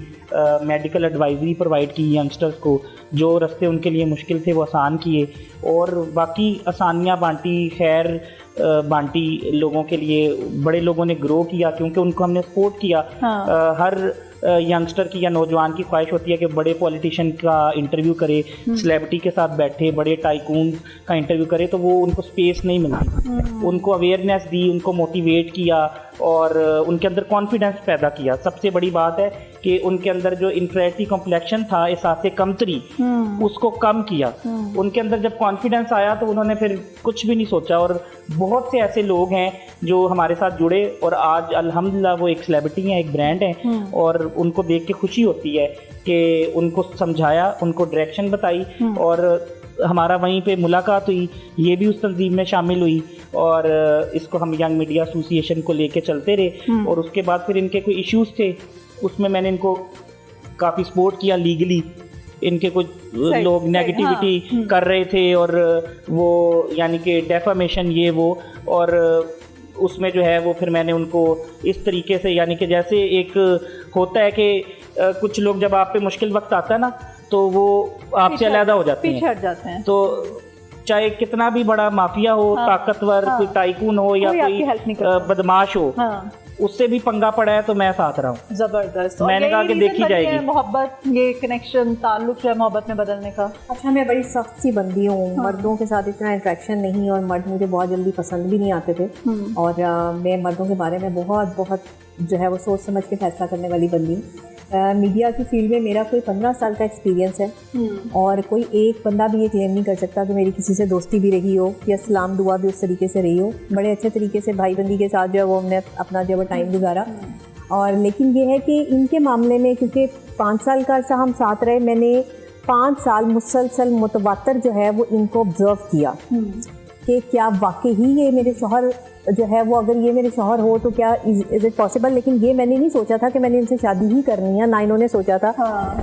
मेडिकल एडवाइजरी प्रोवाइड की यंगस्टर्स को, जो रास्ते उनके लिए मुश्किल थे वो आसान किए, और बाकी आसानियाँ बांटी, खैर बांटी लोगों के लिए। बड़े लोगों ने ग्रो किया क्योंकि उनको हमने सपोर्ट किया। हाँ। हर यंगस्टर की या नौजवान की ख्वाहिश होती है कि बड़े पॉलिटिशियन का इंटरव्यू करे, सेलिब्रिटी के साथ बैठे, बड़े टाइकून का इंटरव्यू करे, तो वो उनको स्पेस नहीं मिलती। उनको अवेयरनेस दी, उनको मोटिवेट किया और उनके अंदर कॉन्फिडेंस पैदा किया। सबसे बड़ी बात है कि उनके अंदर जो इन्फेरिटी कॉम्प्लेक्शन था, एहसास कमतरी, उसको कम किया। उनके अंदर जब कॉन्फिडेंस आया तो उन्होंने फिर कुछ भी नहीं सोचा, और बहुत से ऐसे लोग हैं जो हमारे साथ जुड़े और आज अल्हम्दुलिल्लाह वो एक सेलिब्रिटी हैं, एक ब्रांड हैं, और उनको देख के खुशी होती है कि उनको समझाया, उनको डायरेक्शन बताई, और हमारा वहीं पे मुलाकात हुई। ये भी उस तंजीम में शामिल हुई और इसको हम यंग मीडिया एसोसिएशन को लेके चलते रहे। और उसके बाद फिर इनके कोई इश्यूज़ थे, उसमें मैंने इनको काफ़ी सपोर्ट किया लीगली। इनके कुछ लोग नेगेटिविटी कर रहे थे और वो यानी कि डेफामेशन ये वो, और उसमें जो है वो फिर मैंने उनको इस तरीके से, यानी कि जैसे एक होता है कि कुछ लोग जब आप पे मुश्किल वक्त आता है ना तो वो आपसे अलहदा हो जाते हैं। तो चाहे कितना भी बड़ा माफिया हो, ताकतवर, कोई टाइकून हो या कोई बदमाश हो, उससे भी पंगा पड़ा है तो मैं साथ रहा हूँ। जबरदस्त। मैंने कहा कि देखी जाएगी मोहब्बत, ये कनेक्शन, ताल्लुक जो है मोहब्बत में बदलने का। अच्छा, मैं बड़ी सख्त सी बंदी हूँ, मर्दों के साथ इतना इंट्रैक्शन नहीं, और मर्द मुझे बहुत जल्दी पसंद भी नहीं आते थे, और मैं मर्दों के बारे में बहुत बहुत जो है वो सोच समझ के फैसला करने वाली बंदी हूँ। मीडिया की फील्ड में मेरा कोई 15 साल का एक्सपीरियंस है, और कोई एक बंदा भी ये क्लेम नहीं कर सकता कि मेरी किसी से दोस्ती भी रही हो या सलाम दुआ भी उस तरीके से रही हो। बड़े अच्छे तरीके से भाईबंदी के साथ जो है वो हमने अपना जो है टाइम गुजारा। और लेकिन ये है कि इनके मामले में, क्योंकि 5 साल का अर्सा हम साथ रहे, मैंने 5 साल मुसलसल मुतवातर जो है वो इनको ऑब्जर्व किया कि क्या वाकई ही ये मेरे शौहर जो है वो, अगर ये मेरे शौहर हो तो क्या इज़ इट पॉसिबल। लेकिन ये मैंने नहीं सोचा था कि मैंने इनसे शादी ही करनी है, ना इन्होंने सोचा था।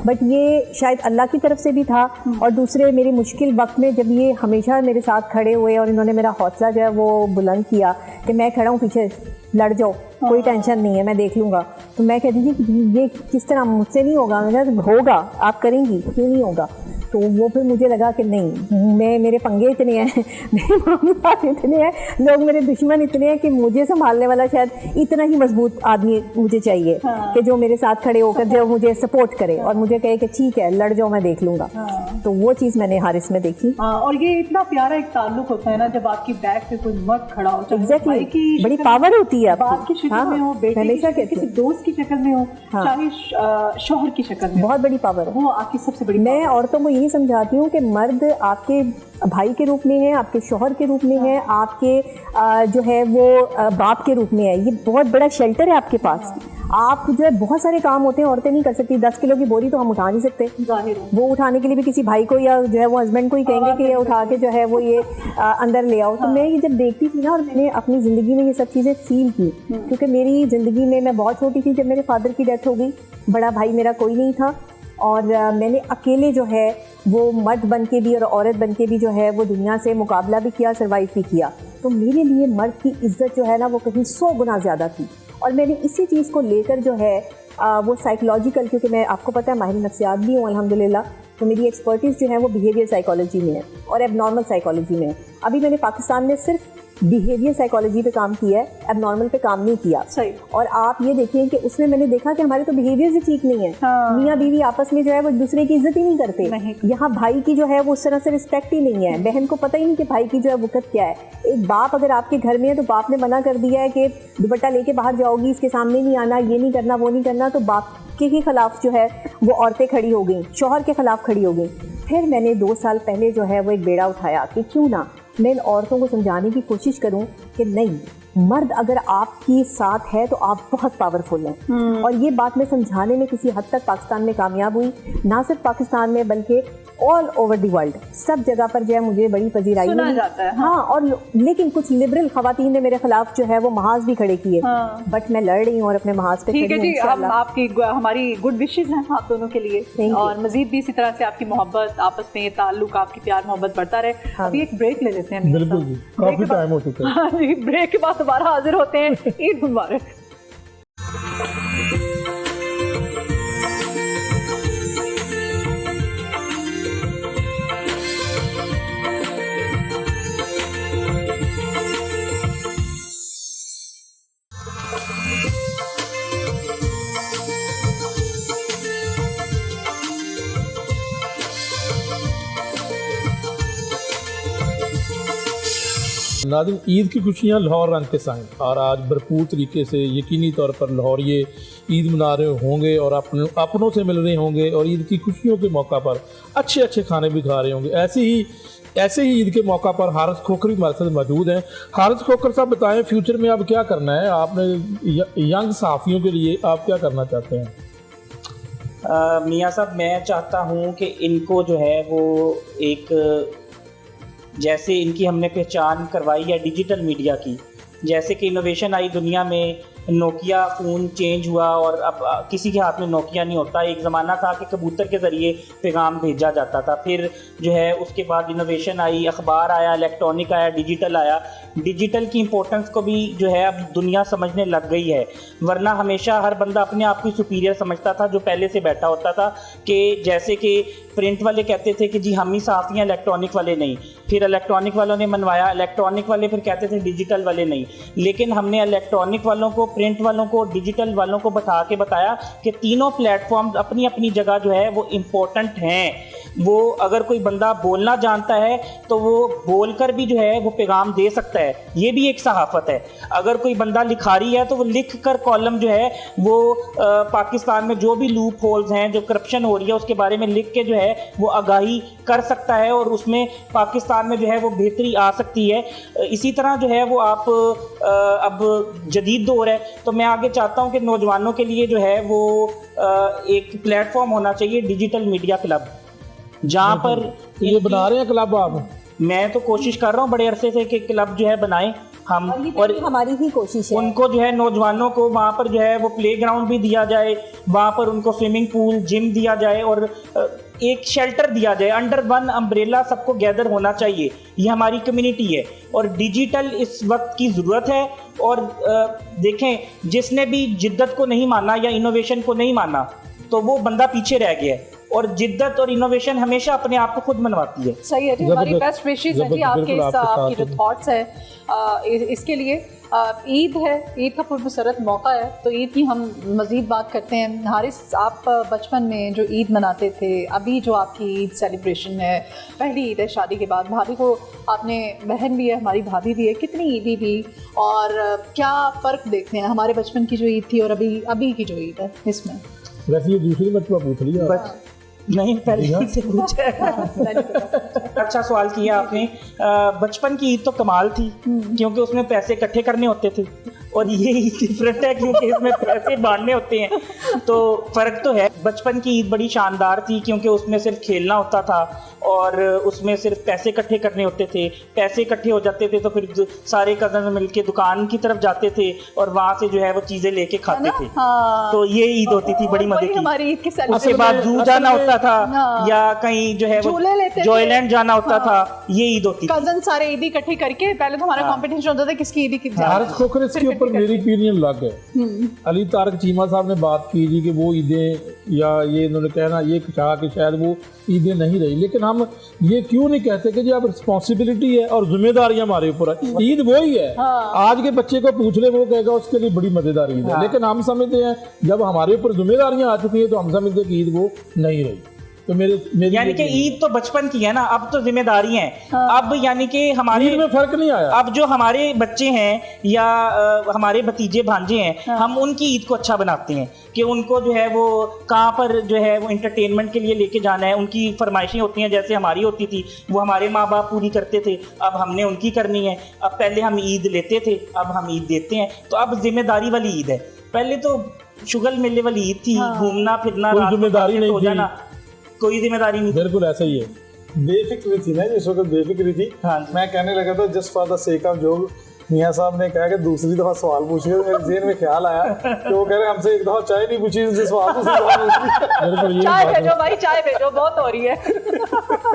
बट ये शायद अल्लाह की तरफ से भी था, और दूसरे मेरे मुश्किल वक्त में जब ये हमेशा मेरे साथ खड़े हुए और इन्होंने मेरा हौसला जो है वो बुलंद किया कि मैं खड़ा हूँ, पीछे लड़ जाओ, कोई टेंशन नहीं है, मैं देख लूँगा। तो मैं कहती थी कि ये किस तरह, मुझसे नहीं होगा। मैंने होगा, आप करेंगी, क्यों नहीं होगा। तो वो फिर मुझे लगा कि नहीं, मेरे पंगे इतने हैं, मेरे मामलात इतने हैं, लोग मेरे दुश्मन इतने हैं कि मुझे संभालने वाला शायद इतना ही मजबूत आदमी मुझे चाहिए कि जो मेरे साथ खड़े होकर जो मुझे सपोर्ट करे और मुझे कहे कि ठीक है, लड़ जाओ, मैं देख लूँगा। तो वो चीज़ मैंने हारिस में देखी। और ये इतना प्यारा एक ताल्लुक होता है ना, जब आपकी बैक पे कोई मर्द खड़ा हो, एग्जैक्टली, बड़ी पावर होती है बाप की शक्ल में हो, बेटे हमेशा की, किसी दोस्त की शक्ल में हो, चाहे शौहर की शक्ल में, बहुत बड़ी पावर है वो आपकी सबसे बड़ी। मैं औरतों को यही समझाती हूँ कि मर्द आपके भाई के रूप में है, आपके शौहर के रूप में है, आपके जो है वो बाप के रूप में है। ये बहुत बड़ा शेल्टर है आपके पास। आप जो है बहुत सारे काम होते हैं औरतें नहीं कर सकती। 10 किलो की बोरी तो हम उठा नहीं सकते, वो उठाने के लिए भी किसी भाई को या जो है वो हस्बैंड को ही कहेंगे कि ये उठा के जो है वो ये अंदर ले आओ। तो मैं ये जब देखती थी ना, और मैंने अपनी ज़िंदगी में ये सब चीज़ें फील की, क्योंकि मेरी ज़िंदगी में मैं बहुत छोटी थी जब मेरे फादर की डेथ हो गई, बड़ा भाई मेरा कोई नहीं था, और मैंने अकेले जो है वो मर्द बन के भी और औरत बन के भी जो है वो दुनिया से मुकाबला भी किया, सर्वाइव भी किया। तो मेरे लिए मर्द की इज्जत जो है ना वो कहीं 100 गुना ज़्यादा थी, और मैंने इसी चीज़ को लेकर जो है वो साइकोलॉजिकल, क्योंकि मैं आपको पता है माहिर नफ्सियात भी हूँ अल्हम्दुलिल्लाह, तो मेरी एक्सपर्टीज़ जो है वो बिहेवियर साइकोलॉजी में है और एबनॉर्मल साइकोलॉजी में है। अभी मैंने पाकिस्तान में सिर्फ बिहेवियर साइकोलॉजी पे काम किया है, एबनॉर्मल पे काम नहीं किया। सही। और आप ये देखिए कि उसमें मैंने देखा कि हमारे तो बिहेवियर ही ठीक नहीं है। हाँ। मियाँ बीवी आपस में जो है वो एक दूसरे की इज्जत ही नहीं करते। नहीं। यहाँ भाई की जो है वो उस तरह से रिस्पेक्ट ही नहीं है, बहन को पता ही नहीं कि भाई की जो है वक़्त क्या है। एक बाप अगर आपके घर में है तो बाप ने मना कर दिया है कि दुपट्टा लेके बाहर जाओगी, इसके सामने नहीं आना, ये नहीं करना, वो नहीं करना, तो बाप के ही खिलाफ जो है वो औरतें खड़ी हो गई, शौहर के खिलाफ खड़ी हो गई। फिर मैंने 2 साल पहले जो है वो एक बेड़ा उठाया कि क्यों ना मैं इन औरतों को समझाने की कोशिश करूं कि नहीं, मर्द अगर आपके साथ है तो आप बहुत पावरफुल हैं। और ये बात मैं समझाने में किसी हद तक पाकिस्तान में कामयाब हुई, ना सिर्फ पाकिस्तान में बल्कि ऑल ओवर द वर्ल्ड, सब जगह पर जो है मुझे बड़ी पजीराई सुना जाता है। हाँ, और लेकिन कुछ लिबरल खवातीन ने मेरे खिलाफ जो है वो महाज भी खड़े किए। हाँ। बट मैं लड़ रही हूँ और अपने महाज पे ठीक है खड़ी जी, हूँ हम आपकी हमारी गुड विशेज हैं आप दोनों के लिए, Thank you. और मजीद भी इसी तरह से आपकी मोहब्बत, आपस में ताल्लुक, आपकी प्यार मोहब्बत बढ़ता रहे। अभी एक ब्रेक ले लेते हैं। बिल्कुल जी, काफी टाइम हो चुका है। हाँ जी, ब्रेक के बाद दोबारा हाजिर होते हैं। ईद मुबारक। नाज़रीन, ईद की खुशियाँ लाहौर रंग के संग, और आज भरपूर तरीके से यकीनी तौर पर लाहौरिये ईद मना रहे होंगे और अपनों से मिल रहे होंगे और ईद की खुशियों के मौका पर अच्छे अच्छे खाने भी खा रहे होंगे। ऐसे ही ईद के मौका पर हारिस खोखर भी हमारे साथ मौजूद हैं। हारिस खोखर साहब, बताएं फ्यूचर में आप क्या करना है, आपने यंग सहाफ़ियों के लिए आप क्या करना चाहते हैं? मियाँ साहब, मैं चाहता हूँ कि इनको जो है वो एक, जैसे इनकी हमने पहचान करवाई है डिजिटल मीडिया की, जैसे कि इनोवेशन आई दुनिया में, नोकिया फ़ोन चेंज हुआ और अब किसी के हाथ में नोकिया नहीं होता। एक ज़माना था कि कबूतर के ज़रिए पैगाम भेजा जाता था, फिर जो है उसके बाद इनोवेशन आई, अखबार आया, इलेक्ट्रॉनिक आया, डिजिटल आया। डिजिटल की इम्पोर्टेंस को भी जो है अब दुनिया समझने लग गई है, वरना हमेशा हर बंदा अपने आप को सुपीरियर समझता था जो पहले से बैठा होता था, कि जैसे कि प्रिंट वाले कहते थे कि जी हम ही साफ़ हैं, इलेक्ट्रॉनिक वाले नहीं। फिर इलेक्ट्रॉनिक वालों ने मनवाया, इलेक्ट्रॉनिक वाले फिर कहते थे डिजिटल वाले नहीं। लेकिन हमने इलेक्ट्रॉनिक वालों को, प्रिंट वालों को, डिजिटल वालों को बैठा के बताया कि तीनों प्लेटफॉर्म अपनी अपनी जगह जो है वो इम्पोर्टेंट हैं। वो अगर कोई बंदा बोलना जानता है तो वो बोलकर भी जो है वो पैगाम दे सकता है, ये भी एक सहाफ़त है। अगर कोई बंदा लिखारी है तो वो लिख कर कॉलम जो है वो पाकिस्तान में जो भी लूप होल्स हैं, जो करप्शन हो रही है, उसके बारे में लिख के जो है वो आगाही कर सकता है और उसमें पाकिस्तान में जो है वो बेहतरी आ सकती है। इसी तरह जो है वो आप अब जदीद दौर है, तो मैं आगे चाहता हूँ कि नौजवानों के लिए जो है वो एक प्लेटफॉर्म होना चाहिए, डिजिटल मीडिया क्लब, जहाँ पर ये बना रहे हैं क्लब आप? मैं तो कोशिश कर रहा हूँ बड़े अरसे से कि क्लब जो है बनाएं हम, और हमारी ही कोशिश है उनको जो है नौजवानों को वहाँ पर जो है वो प्ले ग्राउंड भी दिया जाए, वहाँ पर उनको स्विमिंग पूल, जिम दिया जाए और एक शेल्टर दिया जाए, अंडर वन अम्ब्रेला सबको गैदर होना चाहिए। ये हमारी कम्युनिटी है और डिजिटल इस वक्त की ज़रूरत है। और देखें, जिसने भी जिद्दत को नहीं माना या इनोवेशन को नहीं माना तो वो बंदा पीछे रह गया है, और जिद्दत और इनोवेशन हमेशा अपने आप को खुद मनवाती है। सही है जी, हमारी बेस्ट विशेस है जी आपके आपकी जो थॉट्स है इसके लिए। ईद है, ईद का पुरमसरत मौका है, तो ईद की हम मज़ीद बात करते हैं। हारिस, आप बचपन में जो ईद मनाते थे, अभी जो आपकी ईद सेलिब्रेशन है, पहली ईद है शादी के बाद, भाभी को आपने, बहन भी है हमारी, भाभी भी है, कितनी ईदी भी, और क्या फ़र्क देखते हैं हमारे बचपन की जो ईद थी और अभी की जो ईद है इसमें? वैसे ये दूसरी मरतबा पूछ लिया नहीं, पहले से पूछा। अच्छा सवाल किया आपने। बचपन की ईद तो कमाल थी, क्योंकि उसमें पैसे इकट्ठे करने होते थे, और ये डिफरेंट है क्योंकि इसमें पैसे बांटने होते हैं, तो फ़र्क तो है। बचपन की ईद बड़ी शानदार थी क्योंकि उसमें सिर्फ खेलना होता था और उसमें सिर्फ पैसे इकट्ठे करने होते थे। पैसे इकट्ठे हो जाते थे तो फिर सारे कज़न मिलके दुकान की तरफ जाते थे और वहाँ से जो है वो चीज़ें लेके खाते थे। तो ये ईद होती थी बड़ी मजे की। उसके बाद जू जाना होता था या कहीं जो है वो जॉयलैंड जाना होता था, ये ईद होती थी। कज़न सारे ईदी इकट्ठी करके, पहले तो हमारा कॉम्पिटिशन होता था किसकी ईदी की। हारिस खोखर, इसके ऊपर मेरी ओपिनियन अलग है। अली तारक चीमा साहब ने बात की जी कि वो ईदें या ये इन्होंने कहना ये कहा कि शायद वो ईदें नहीं रही, लेकिन हम ये क्यों नहीं कहते कि जी अब रिस्पॉन्सिबिलिटी है और जिम्मेदारियां हमारे ऊपर है। ईद वही है, आज के बच्चे को पूछ ले वो कहेगा उसके लिए बड़ी मजेदार ईद है, लेकिन हम समझते हैं जब हमारे ऊपर जिम्मेदारियां आ चुकी है तो हम समझते हैं कि ईद वो नहीं रही। तो मेरी यानी कि ईद तो बचपन की है ना, अब तो जिम्मेदारी है। अब यानी कि हमारे ईद में फर्क नहीं आया। अब जो हमारे बच्चे हैं या हमारे भतीजे भांजे हैं, हम उनकी ईद को अच्छा बनाते हैं कि उनको जो है वो कहाँ पर जो है वो इंटरटेनमेंट के लिए लेके जाना है। उनकी फरमाइशें होती हैं, जैसे हमारी होती थी, वो हमारे माँ बाप पूरी करते थे, अब हमने उनकी करनी है। अब पहले हम ईद लेते थे, अब हम ईद देते हैं, तो अब जिम्मेदारी वाली ईद है। पहले तो शुगल मेले वाली ईद थी, घूमना फिरना, कोई जिम्मेदारी नहीं थी, कोई जिम्मेदारी नहीं। बिल्कुल ऐसा ही है। बेफिक्री थी ना, जिस वक्त बेफिक्री थी। हाँ, मैं कहने लगा था just for the sake of जो मियाँ साहब ने कहा कि दूसरी दफा सवाल पूछिए, मेरे जेहन में ख्याल आया कि वो कह रहे हमसे एक दफा चाय नहीं पूछी, उनसे सवाल पूछी। चाय भेजो भाई, चाय भेजो, बहुत हो रही है।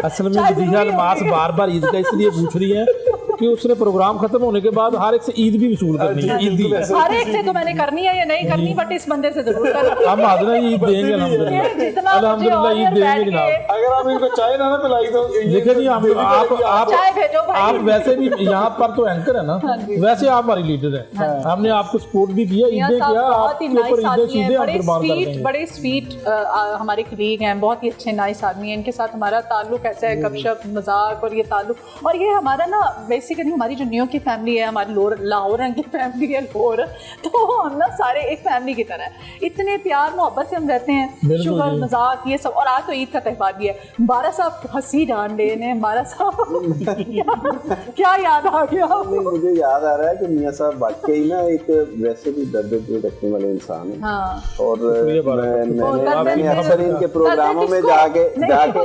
असल में नतीजा नमाज बार बार ईद का इसलिए पूछ रही है कि उसने प्रोग्राम खत्म होने के बाद हर एक से ईद भी वसूल करनी है। ईद हर एक से तो मैंने करनी है या नहीं करनी, बट इस बंदे से जरूर करनी। हम आदना ईद देंगे अल्हम्दुलिल्लाह ईद देंगे जनाब। अगर आप इनको चाय ना पिलाई तो देखिए जी, आप चाय भेजो भाई। आप वैसे भी यहाँ पर तो एंकर है ना, वैसे आप हमारी लीडर हैं, हमने आपको सपोर्ट भी किया, ईदें किया, आपके ऊपर ईदें सीधे आप कुर्बान कर देंगे। बड़े स्वीट हमारे कलीग हैं, बहुत ही अच्छे नाइस आदमी हैं, इनके साथ हमारा ताल्लुक ऐसा है, गपशप मजाक और ये ताल्लुक, और ये हमारा ना बेसिकली हमारी जो न्यू की फैमिली है, हमारी लाहौर की फैमिली है लाहौर, तो हम ना सारे एक फैमिली की तरह इतने प्यार मोहब्बत से हम रहते हैं, शुगर मजाक ये सब। और आज तो ईद का त्यौहार भी है। बारह साहब हंसी डांड रहे हैं, बारह साहब क्या याद आ गया? मुझे याद आ रहा है कि मियाँ साहब वाकई ना एक वैसे भी दर्द दिल रखने वाले इंसान है। हाँ। और मैंने अक्सर इनके प्रोग्रामों में जाके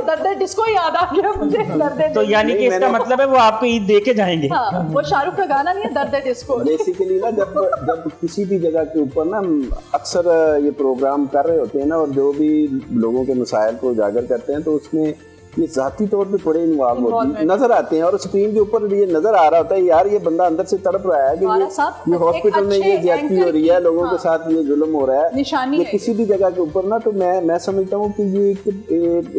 दर्द डिस्को याद आ गया मुझे। दर्द तो यानी कि इसका मतलब है वो आपको ईद दे के जाएंगे। हाँ, वो शाहरुख का गाना नहीं है दर्द डिस्को। बेसिकली ना जब किसी भी जगह के ऊपर ना अक्सर ये प्रोग्राम कर रहे होते हैं ना, और जो भी लोगों के मसाइल को उजागर करते हैं, तो उसमें ये जाती तौर पे बड़े इन्वॉल्व नजर आते हैं, और स्क्रीन के ऊपर ये नजर आ रहा होता है यार ये बंदा अंदर से तड़प रहा है कि ये हॉस्पिटल में ये ज्यादती हो रही है, लोगों के साथ ये जुल्म हो रहा है, ये किसी भी जगह के ऊपर ना। तो मैं समझता हूँ कि ये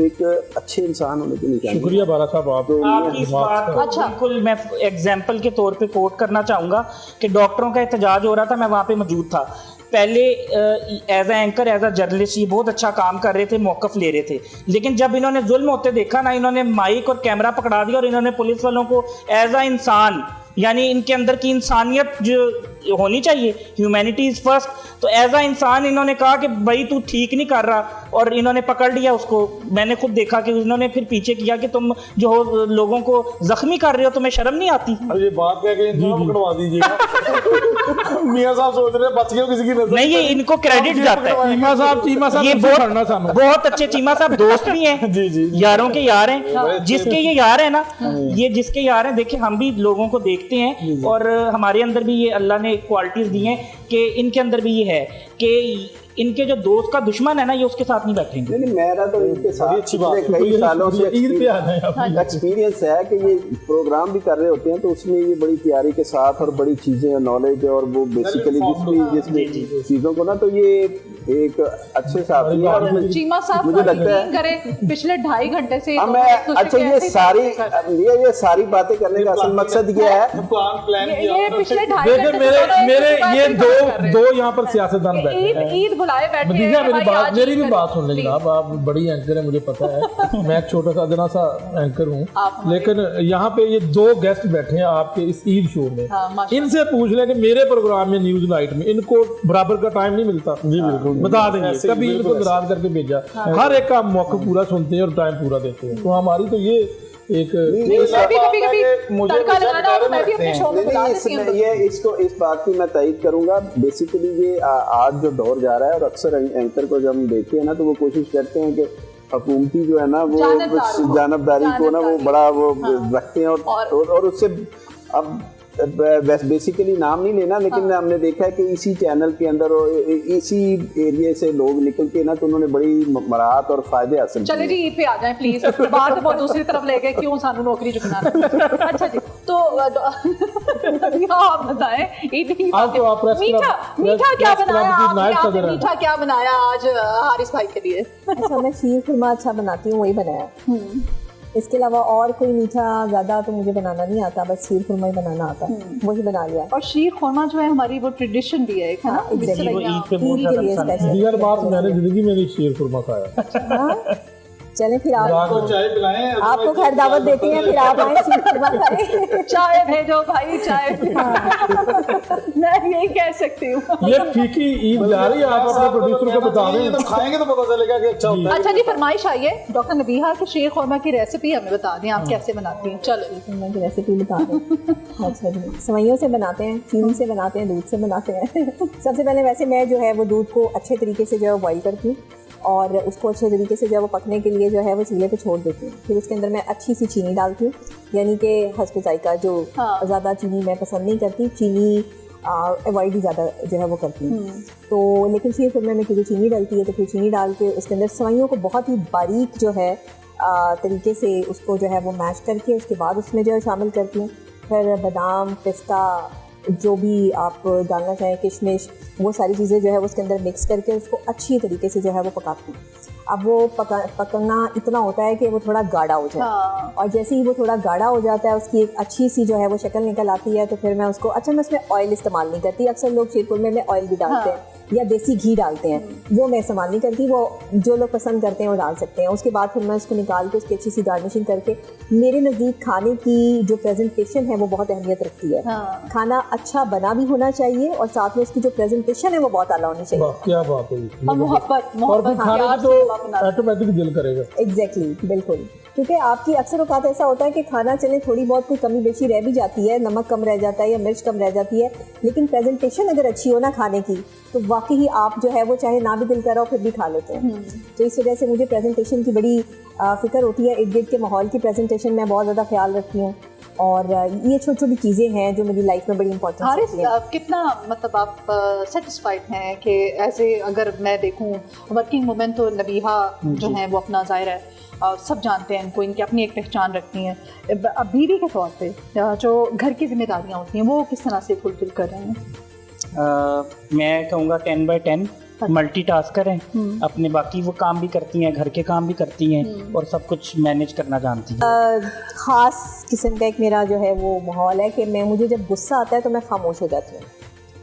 एक अच्छे इंसान होने की निशानी। शुक्रिया बारा साहब, आपकी इस बात को बिल्कुल मैं एग्जाम्पल के तौर पे कोट करना चाहूँगा कि डॉक्टरों का एहतजाज हो रहा था, मैं वहाँ पे मौजूद था। पहले as a anchor, as a journalist ये बहुत अच्छा काम कर रहे थे, मौक़िफ़ ले रहे थे, लेकिन जब इन्होंने जुल्म होते देखा ना, इन्होंने माइक और कैमरा पकड़ा दिया और इन्होंने पुलिस वालों को एज अ इंसान, यानी इनके अंदर की इंसानियत जो होनी चाहिए, ह्यूमैनिटी इज़ फर्स्ट, तो एज अ इंसान इन्होंने कहा कि भाई तू ठीक नहीं कर रहा, और इन्होंने पकड़ लिया उसको। मैंने खुद देखा कि इन्होंने फिर पीछे किया कि तुम जो लोगों को जख्मी कर रहे हो, तुम्हें शर्म नहीं आती? ये बात क्या कि पकड़वा दीजिएगा। मियां साहब सोच रहे हैं बच गए किसी की नजर नहीं, ये इनको क्रेडिट जाता है। चीमा साहब ये बहुत अच्छे चीमा साहब दोस्त भी हैं, जी यारों के यार हैं, जिसके ये यार हैं ना, ये जिसके यार हैं, देखिए हम भी लोगों को देखते हैं, और हमारे अंदर भी ये अल्लाह ने क्वालिटीज दी हैं कि इनके अंदर भी ये है कि इनके जो दोस्त का दुश्मन है ना, ये उसके साथ नहीं बैठेंगे। नहीं, मेरा तो इनके साथ कई सालों से एक्सपीरियंस है कि ये प्रोग्राम भी कर रहे होते हैं, तो उसमें ये बड़ी तैयारी के साथ और बड़ी चीजें नॉलेज, और वो बेसिकली जिस चीजों को ना, तो ये एक अच्छे साथी है। चीमा साहब मुझे लगता है करें पिछले 2.5 घंटे से अच्छा ये सारी बातें करने का असल मकसद ये है, ये पिछले 2.5 घंटे मेरे ये दो यहाँ पर सियासतदान बैठे हैं, ईद बुलाए बैठे हैं। मेरी भी बात सुन लें जनाब, आप बड़ी एंकर है मुझे पता है, मैं एक छोटा सा अदना सा एंकर हूँ, लेकिन यहाँ पे ये 2 गेस्ट बैठे हैं आपके इस ईद शो में। इनसे पूछ लें कि मेरे प्रोग्राम में न्यूज नाइट में इनको बराबर का टाइम नहीं मिलता। जी बिल्कुल बता देंगे, कभी इनको नाराज करके भेजा, हर एक का मौका पूरा सुनते हैं और टाइम पूरा देते हैं। तो हमारी तो ये एक इस बात की मैं तायीद करूंगा। बेसिकली ये आज जो दौर जा रहा है, और अक्सर एंकर को जब हम देखते हैं ना, तो वो कोशिश करते हैं कि हुकूमती जो है ना वो जानबदारी को ना वो बड़ा वो रखते हैं, और उससे अब बेसिकली नाम नहीं लेना, लेकिन हमने देखा है कि इसी चैनल के अंदर और इसी एरिया से लोग निकल के ना तो उन्होंने बड़ी मराहत और फायदे हासिल चले जी ईद पे आ जाएं प्लीज, बात बहुत दूसरी तरफ ले गए, क्यों सानू नौकरी चुकना। अच्छा जी, तो आप बताएं ईद की मीठा क्या बनाया आपने, मीठा क्या बनाया आज हारिस भाई के लिए? अच्छा, मैं शीर खुरमा अच्छा बनाती हूँ, वही बनाया। इसके अलावा और कोई मीठा ज़्यादा तो मुझे बनाना नहीं आता, बस शीर खुरमा ही बनाना आता है, वही बना लिया। और शीर खुरमा जो है हमारी वो ट्रेडिशन भी है, हाँ, ईद के लिए स्पेशल। यार बात मैंने जिंदगी में नहीं शीर खुरमा खाया। चलें फिर आपको चाय पिलाएं, आपको घर दावत देते हैं, फिर आप आए शीर खुरमा खाएं। चाय भेजो भाई, चाय। मैं यही कह सकती हूँ। ये फीकी ईद जा रही है, आप अपने प्रोड्यूसर को बता दें, तो खाएंगे तो पता चलेगा कि अच्छा होता है। अच्छा जी, फरमाइश आई है डॉक्टर नबीहा कि शीर खुरमा की रेसिपी हमें बता दें, आप कैसे बनाती हैं? चलो खुरमा की रेसिपी बता दें। अच्छा जी, सेवइयों से बनाते हैं, चीनी से बनाते हैं, दूध से बनाते हैं। सबसे पहले वैसे मैं जो है वो दूध को अच्छे तरीके से जो है बॉईल करती हूँ और उसको अच्छे तरीके से जो है वो पकने के लिए जो है वो चूल्हे पे छोड़ देती हूँ। फिर उसके अंदर मैं अच्छी सी चीनी डालती हूँ, यानी कि हस्ब जायका, जो ज़्यादा चीनी मैं पसंद नहीं करती, चीनी अवॉइड ही ज़्यादा जो है वो करती हूँ। तो लेकिन शीर खुरमे में क्योंकि चीनी डलती है तो फिर चीनी डाल के उसके अंदर सेवइयों को बहुत ही बारीक जो है तरीके से उसको जो है वो मैश करके उसके बाद उसमें जो है शामिल करती हूँ। फिर बादाम, पिस्ता, जो भी आप डालना चाहें, किशमिश, वो सारी चीज़ें जो है वो उसके अंदर मिक्स करके उसको अच्छी तरीके से जो है वो पकाती हूँ। अब वो पकना इतना होता है कि वो थोड़ा गाढ़ा हो जाए, और जैसे ही वो थोड़ा गाढ़ा हो जाता है, उसकी एक अच्छी सी जो है वो शक्ल निकल आती है, तो फिर मैं उसको, अच्छा मैं उसमें ऑयल इस्तेमाल नहीं करती, अक्सर लोग शीर खुरमे में ऑयल भी डालते हैं या देसी घी डालते हैं, वो मैं इस्तेमाल नहीं करती। वो जो लोग पसंद करते हैं वो डाल सकते हैं। उसके बाद फिर मैं उसको निकाल के उसकी अच्छी सी गार्निशिंग करके, मेरे नज़दीक खाने की जो प्रेजेंटेशन है वो बहुत अहमियत रखती है। खाना अच्छा बना भी होना चाहिए और साथ में उसकी जो प्रेजेंटेशन है वो बहुत आला होनी चाहिए। क्या बात है, मोहब्बत ऑटोमेटिक दिल करेगा। एग्जैक्टली, बिल्कुल, क्योंकि आपकी अक्सर औकात ऐसा होता है कि खाना चले थोड़ी बहुत कोई कमी बेशी रह भी जाती है, नमक कम रह जाता है या मिर्च कम रह जाती है, लेकिन प्रेजेंटेशन अगर अच्छी हो ना खाने की, तो वाकई आप जो है वो चाहे ना भी दिल कर रहा हो फिर भी खा लेते हैं। तो इस वजह से मुझे प्रेजेंटेशन की बड़ी फिक्र होती है। इर्द गिर्द के माहौल की प्रेजेंटेशन मैं बहुत ज़्यादा ख्याल रखती हूँ, और ये छोटी छोटी चीज़ें हैं जो मेरी लाइफ में बड़ी इंपॉर्टेंट है। कितना मतलब आप सेटिस्फाइड हैं कि ऐसे अगर मैं देखूं वर्किंग वुमेन तो नबीहा जो है वो अपना ज़ाहिर है और सब जानते हैं इनको, इनकी अपनी एक पहचान रखती हैं। बीवी के तौर पे जो घर की जिम्मेदारियां होती हैं वो किस तरह से फुलफिल कर रहे हैं? मैं कहूँगा 10/10 मल्टीटास्कर हैं, अपने बाकी वो काम भी करती हैं, घर के काम भी करती हैं और सब कुछ मैनेज करना जानती हैं। ख़ास किस्म का एक मेरा जो है वो माहौल है कि मुझे जब गुस्सा आता है तो मैं खामोश हो जाती हूँ,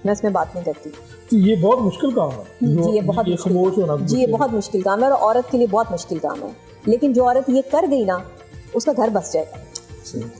मैं उसमें बात नहीं करती। ये बहुत मुश्किल काम है जी, ये बहुत खामोश होना जी, ये बहुत मुश्किल काम है और औरत के लिए बहुत मुश्किल काम है। लेकिन जो औरत ये कर गई ना, उसका घर बस जाएगा।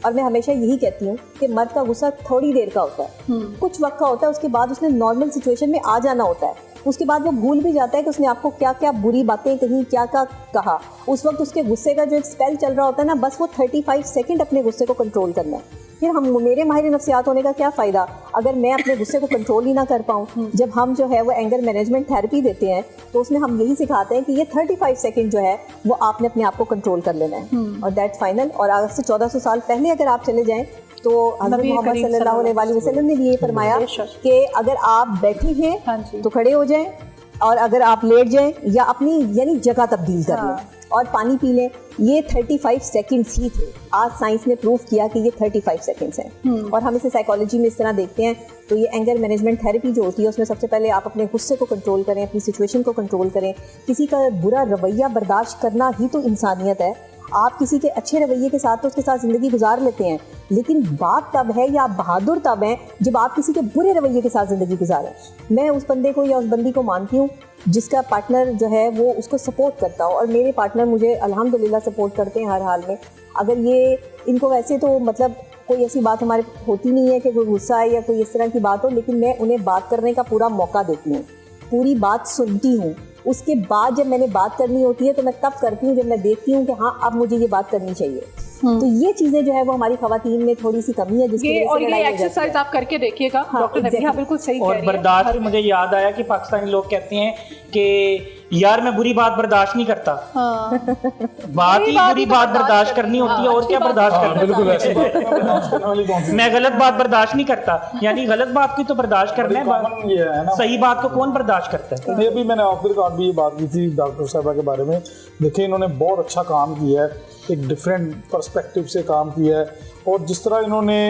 और मैं हमेशा यही कहती हूँ कि मर्द का गुस्सा थोड़ी देर का होता है, कुछ वक्त का होता है, उसके बाद उसने नॉर्मल सिचुएशन में आ जाना होता है। उसके बाद वो भूल भी जाता है कि उसने आपको क्या क्या बुरी बातें कही, क्या क्या कहा। उस वक्त उसके गुस्से का जो एक स्पेल चल रहा होता है ना, बस वो 35 सेकंड अपने गुस्से को कंट्रोल करना है। फिर हम, मेरे माहिर नफ्सियात होने का क्या फ़ायदा अगर मैं अपने गुस्से को कंट्रोल ही ना कर पाऊँ। जब हम जो है वो एंगर मैनेजमेंट थेरेपी देते हैं तो उसमें हम यही सिखाते हैं कि ये 35 सेकंड जो है वो आपने अपने आप को कंट्रोल कर लेना है, और दैट फाइनल। और आज से 1400 साल पहले अगर आप चले जाएं तो हज़रत मोहम्मद सल्लल्लाहु अलैहि वसल्लम ने भी ये फरमाया कि अगर आप बैठे हैं तो खड़े हो जाएं, और अगर आप लेट जाएं या अपनी यानी जगह तब्दील कर लें और पानी पी लें। ये 35 सेकंड्स ही थे। आज साइंस ने प्रूव किया कि ये 35 सेकंड्स हैं, और हम इसे साइकोलॉजी में इस तरह देखते हैं। तो ये एंगर मैनेजमेंट थेरेपी जो होती है उसमें सबसे पहले आप अपने गुस्से को कंट्रोल करें, अपनी सिचुएशन को कंट्रोल करें। किसी का बुरा रवैया बर्दाश्त करना ही तो इंसानियत है। आप किसी के अच्छे रवैये के साथ तो उसके साथ ज़िंदगी गुजार लेते हैं, लेकिन बात तब है या आप बहादुर तब हैं जब आप किसी के बुरे रवैये के साथ ज़िंदगी गुजारें। मैं उस बंदे को या उस बंदी को मानती हूँ जिसका पार्टनर जो है वो उसको सपोर्ट करता हो, और मेरे पार्टनर मुझे अल्हम्दुलिल्लाह सपोर्ट करते हैं हर हाल में। अगर ये इनको वैसे तो मतलब कोई ऐसी बात हमारे होती नहीं है कि कोई गुस्सा है या कोई इस तरह की बात हो, लेकिन मैं उन्हें बात करने का पूरा मौका देती हूँ, पूरी बात सुनती हूँ। उसके बाद जब मैंने बात करनी होती है तो मैं तब करती हूँ जब मैं देखती हूँ कि हाँ अब मुझे ये बात करनी चाहिए। तो ये चीजें जो है वो हमारी खवातीन में थोड़ी सी कमी है, जिसकी और ये एक्सरसाइज आप करके देखिएगा। डॉक्टर नबीहा बिल्कुल सही कह रही है। और बर्दाश्त, मुझे याद आया कि पाकिस्तानी लोग कहते हैं कि यार मैं बुरी बात बर्दाश्त नहीं करता। बात ही बुरी बात बर्दाश्त करनी होती है, और क्या बर्दाश्त करना। बिल्कुल ऐसी बात मैं गलत बात बर्दाश्त नहीं करता, यानी गलत बात की तो बर्दाश्त करना कॉमन ये है ना, सही बात को कौन बर्दाश्त करता है। नहीं, अभी मैंने ऑफ द रिकॉर्ड भी ये बात की थी डॉक्टर साहबा के बारे में। देखिए इन्होंने बहुत अच्छा काम किया है, एक डिफरेंट पर्सपेक्टिव से काम किया है, और जिस तरह इन्होंने,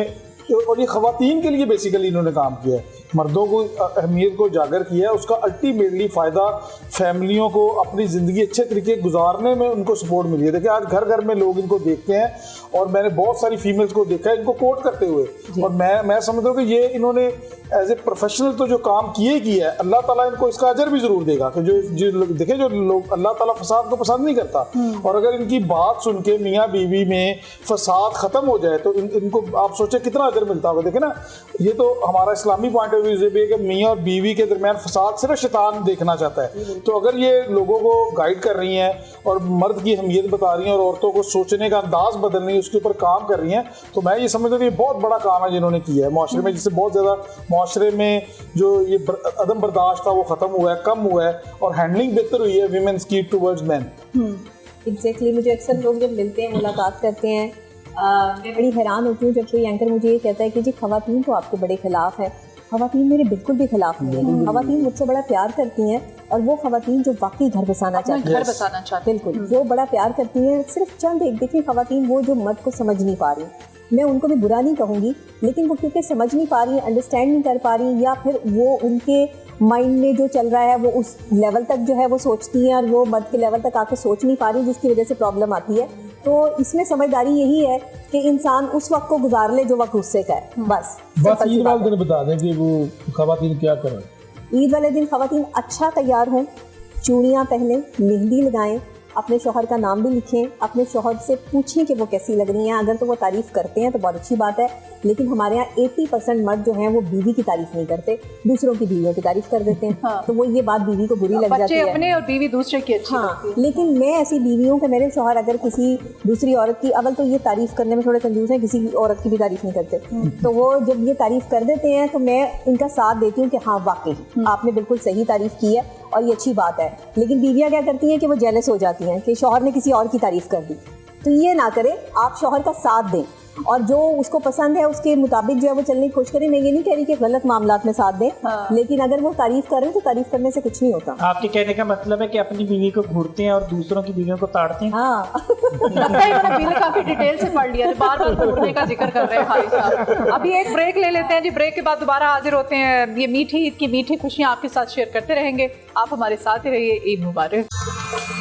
और ये ख़वातीन के लिए बेसिकली इन्होंने काम किया है, मर्दों को अहमियत को उजागर किया है, उसका अल्टीमेटली फ़ायदा फैमिलियों को अपनी ज़िंदगी अच्छे तरीके गुजारने में उनको सपोर्ट मिली है। देखिए आज घर घर में लोग इनको देखते हैं, और मैंने बहुत सारी फीमेल्स को देखा है इनको कोट करते हुए, और मैं समझता हूँ कि ये इन्होंने एज ए प्रोफेशनल तो जो काम किया है, अल्लाह ताला इनको इसका अजर भी ज़रूर देगा कि जो देखे जो लोग, अल्लाह ताला फसाद को पसंद नहीं करता, और अगर इनकी बात सुन के मियाँ बीवी में फसाद ख़त्म हो जाए तो इनको आप सोचें कितना अजर मिलता होगा। देखे ना, ये तो हमारा इस्लामी पॉइंट ऑफ व्यू से भी है कि मियाँ और बीवी के दरमियान फसाद सिर्फ शैतान देखना चाहता है। तो अगर ये लोगों को गाइड कर रही हैं और मर्द की अहमियत बता रही हैं और औरतों को सोचने का अंदाज बदल रही है, उसके ऊपर काम कर रही हैं, तो मैं ये समझता हूँ कि ये बहुत बड़ा काम है जिन्होंने किया है माशरे में, जिससे बहुत ज़्यादा माशरे में जो ये अदम बर्दाश्त था वो ख़त्म हुआ है, कम हुआ है, और हैंडलिंग बेहतर हुई है वीमेंस की टुवर्ड्स मैन। एग्जैक्टली। मुझे अक्सर लोग जब मिलते हैं, मुलाकात करते हैं, मैं बड़ी हैरान होती हूँ जब कोई एंकर मुझे ये कहता है कि जी ख़वातीन तो आपके बड़े खिलाफ है। ख़वातीन मेरे बिल्कुल भी खिलाफ नहीं है। ख़वातीन मुझसे बड़ा प्यार करती हैं, और वो ख़वातीन जो वाकई घर बसाना चाहती हैं, घर बसाना चाहती हैं, बिल्कुल वो बड़ा प्यार करती हैं। सिर्फ चंद एक देखिए ख़वातीन वो जो मर्द को समझ नहीं पा रही, मैं उनको भी बुरा नहीं कहूँगी, लेकिन वो क्योंकि समझ नहीं पा रही, अंडरस्टैंड नहीं कर पा रही, या फिर वो उनके माइंड में जो चल रहा है वो उस लेवल तक जो है वो सोचती हैं, और वो मर्द के लेवल तक आके सोच नहीं पा रही, जिसकी वजह से प्रॉब्लम आती है। तो इसमें समझदारी यही है कि इंसान उस वक्त को गुजार ले जो वक्त गुस्से का है। बस ईद वाले दिन बता दें कि वो ख़वातीन क्या करें। ईद वाले दिन ख़वातीन अच्छा तैयार हों, चूड़ियाँ पहनें, मेहंदी लगाएं, अपने शौहर का नाम भी लिखें, अपने शौहर से पूछें कि वो कैसी लग रही हैं। अगर तो वो तारीफ़ करते हैं तो बहुत अच्छी बात है, लेकिन हमारे यहाँ 80% मर्द जो हैं वो बीवी की तारीफ़ नहीं करते, दूसरों की बीवियों की तारीफ़ कर देते हैं। हाँ। तो वो ये बात बीवी को बुरी लग जाती है, अपने और बीवी दूसरे की अच्छी लगती है। लेकिन मैं ऐसी बीवी हूँ कि मेरे शौहर अगर किसी दूसरी औरत की, अवल तो ये तारीफ़ करने में थोड़े कंजूस हैं, किसी औरत की भी तारीफ़ नहीं करते, तो वो जब ये तारीफ़ कर देते हैं तो मैं इनका साथ देती हूँ कि हाँ वाकई आपने बिल्कुल सही तारीफ़ की है और ये अच्छी बात है। लेकिन बीवियाँ क्या करती हैं कि वो जेलस हो जाती हैं कि शौहर ने किसी और की तारीफ़ कर दी। तो ये ना करें, आप शौहर का साथ दें, और जो उसको पसंद है उसके मुताबिक जो है वो चलने की कोशिश करें। मैं ये नहीं कह रही कि गलत मामलात में साथ दें, हाँ। लेकिन अगर वो तारीफ कर रहे हैं तो तारीफ करने से कुछ नहीं होता। आपके कहने का मतलब है कि अपनी बीवी को घूरते हैं और दूसरों की बीवियों को ताड़ते हैं। हाँ। लगता है इन्होंने बिल काफी डिटेल से पढ़ लिया, बार बार घूरने का जिक्र कर रहे हैं भाई साहब। अभी एक ब्रेक ले लेते हैं जी, ब्रेक के बाद दोबारा हाजिर होते हैं। ये मीठी ईद की मीठी खुशियाँ आपके साथ शेयर करते रहेंगे, आप हमारे साथ ही रहिए। ईद मुबारक।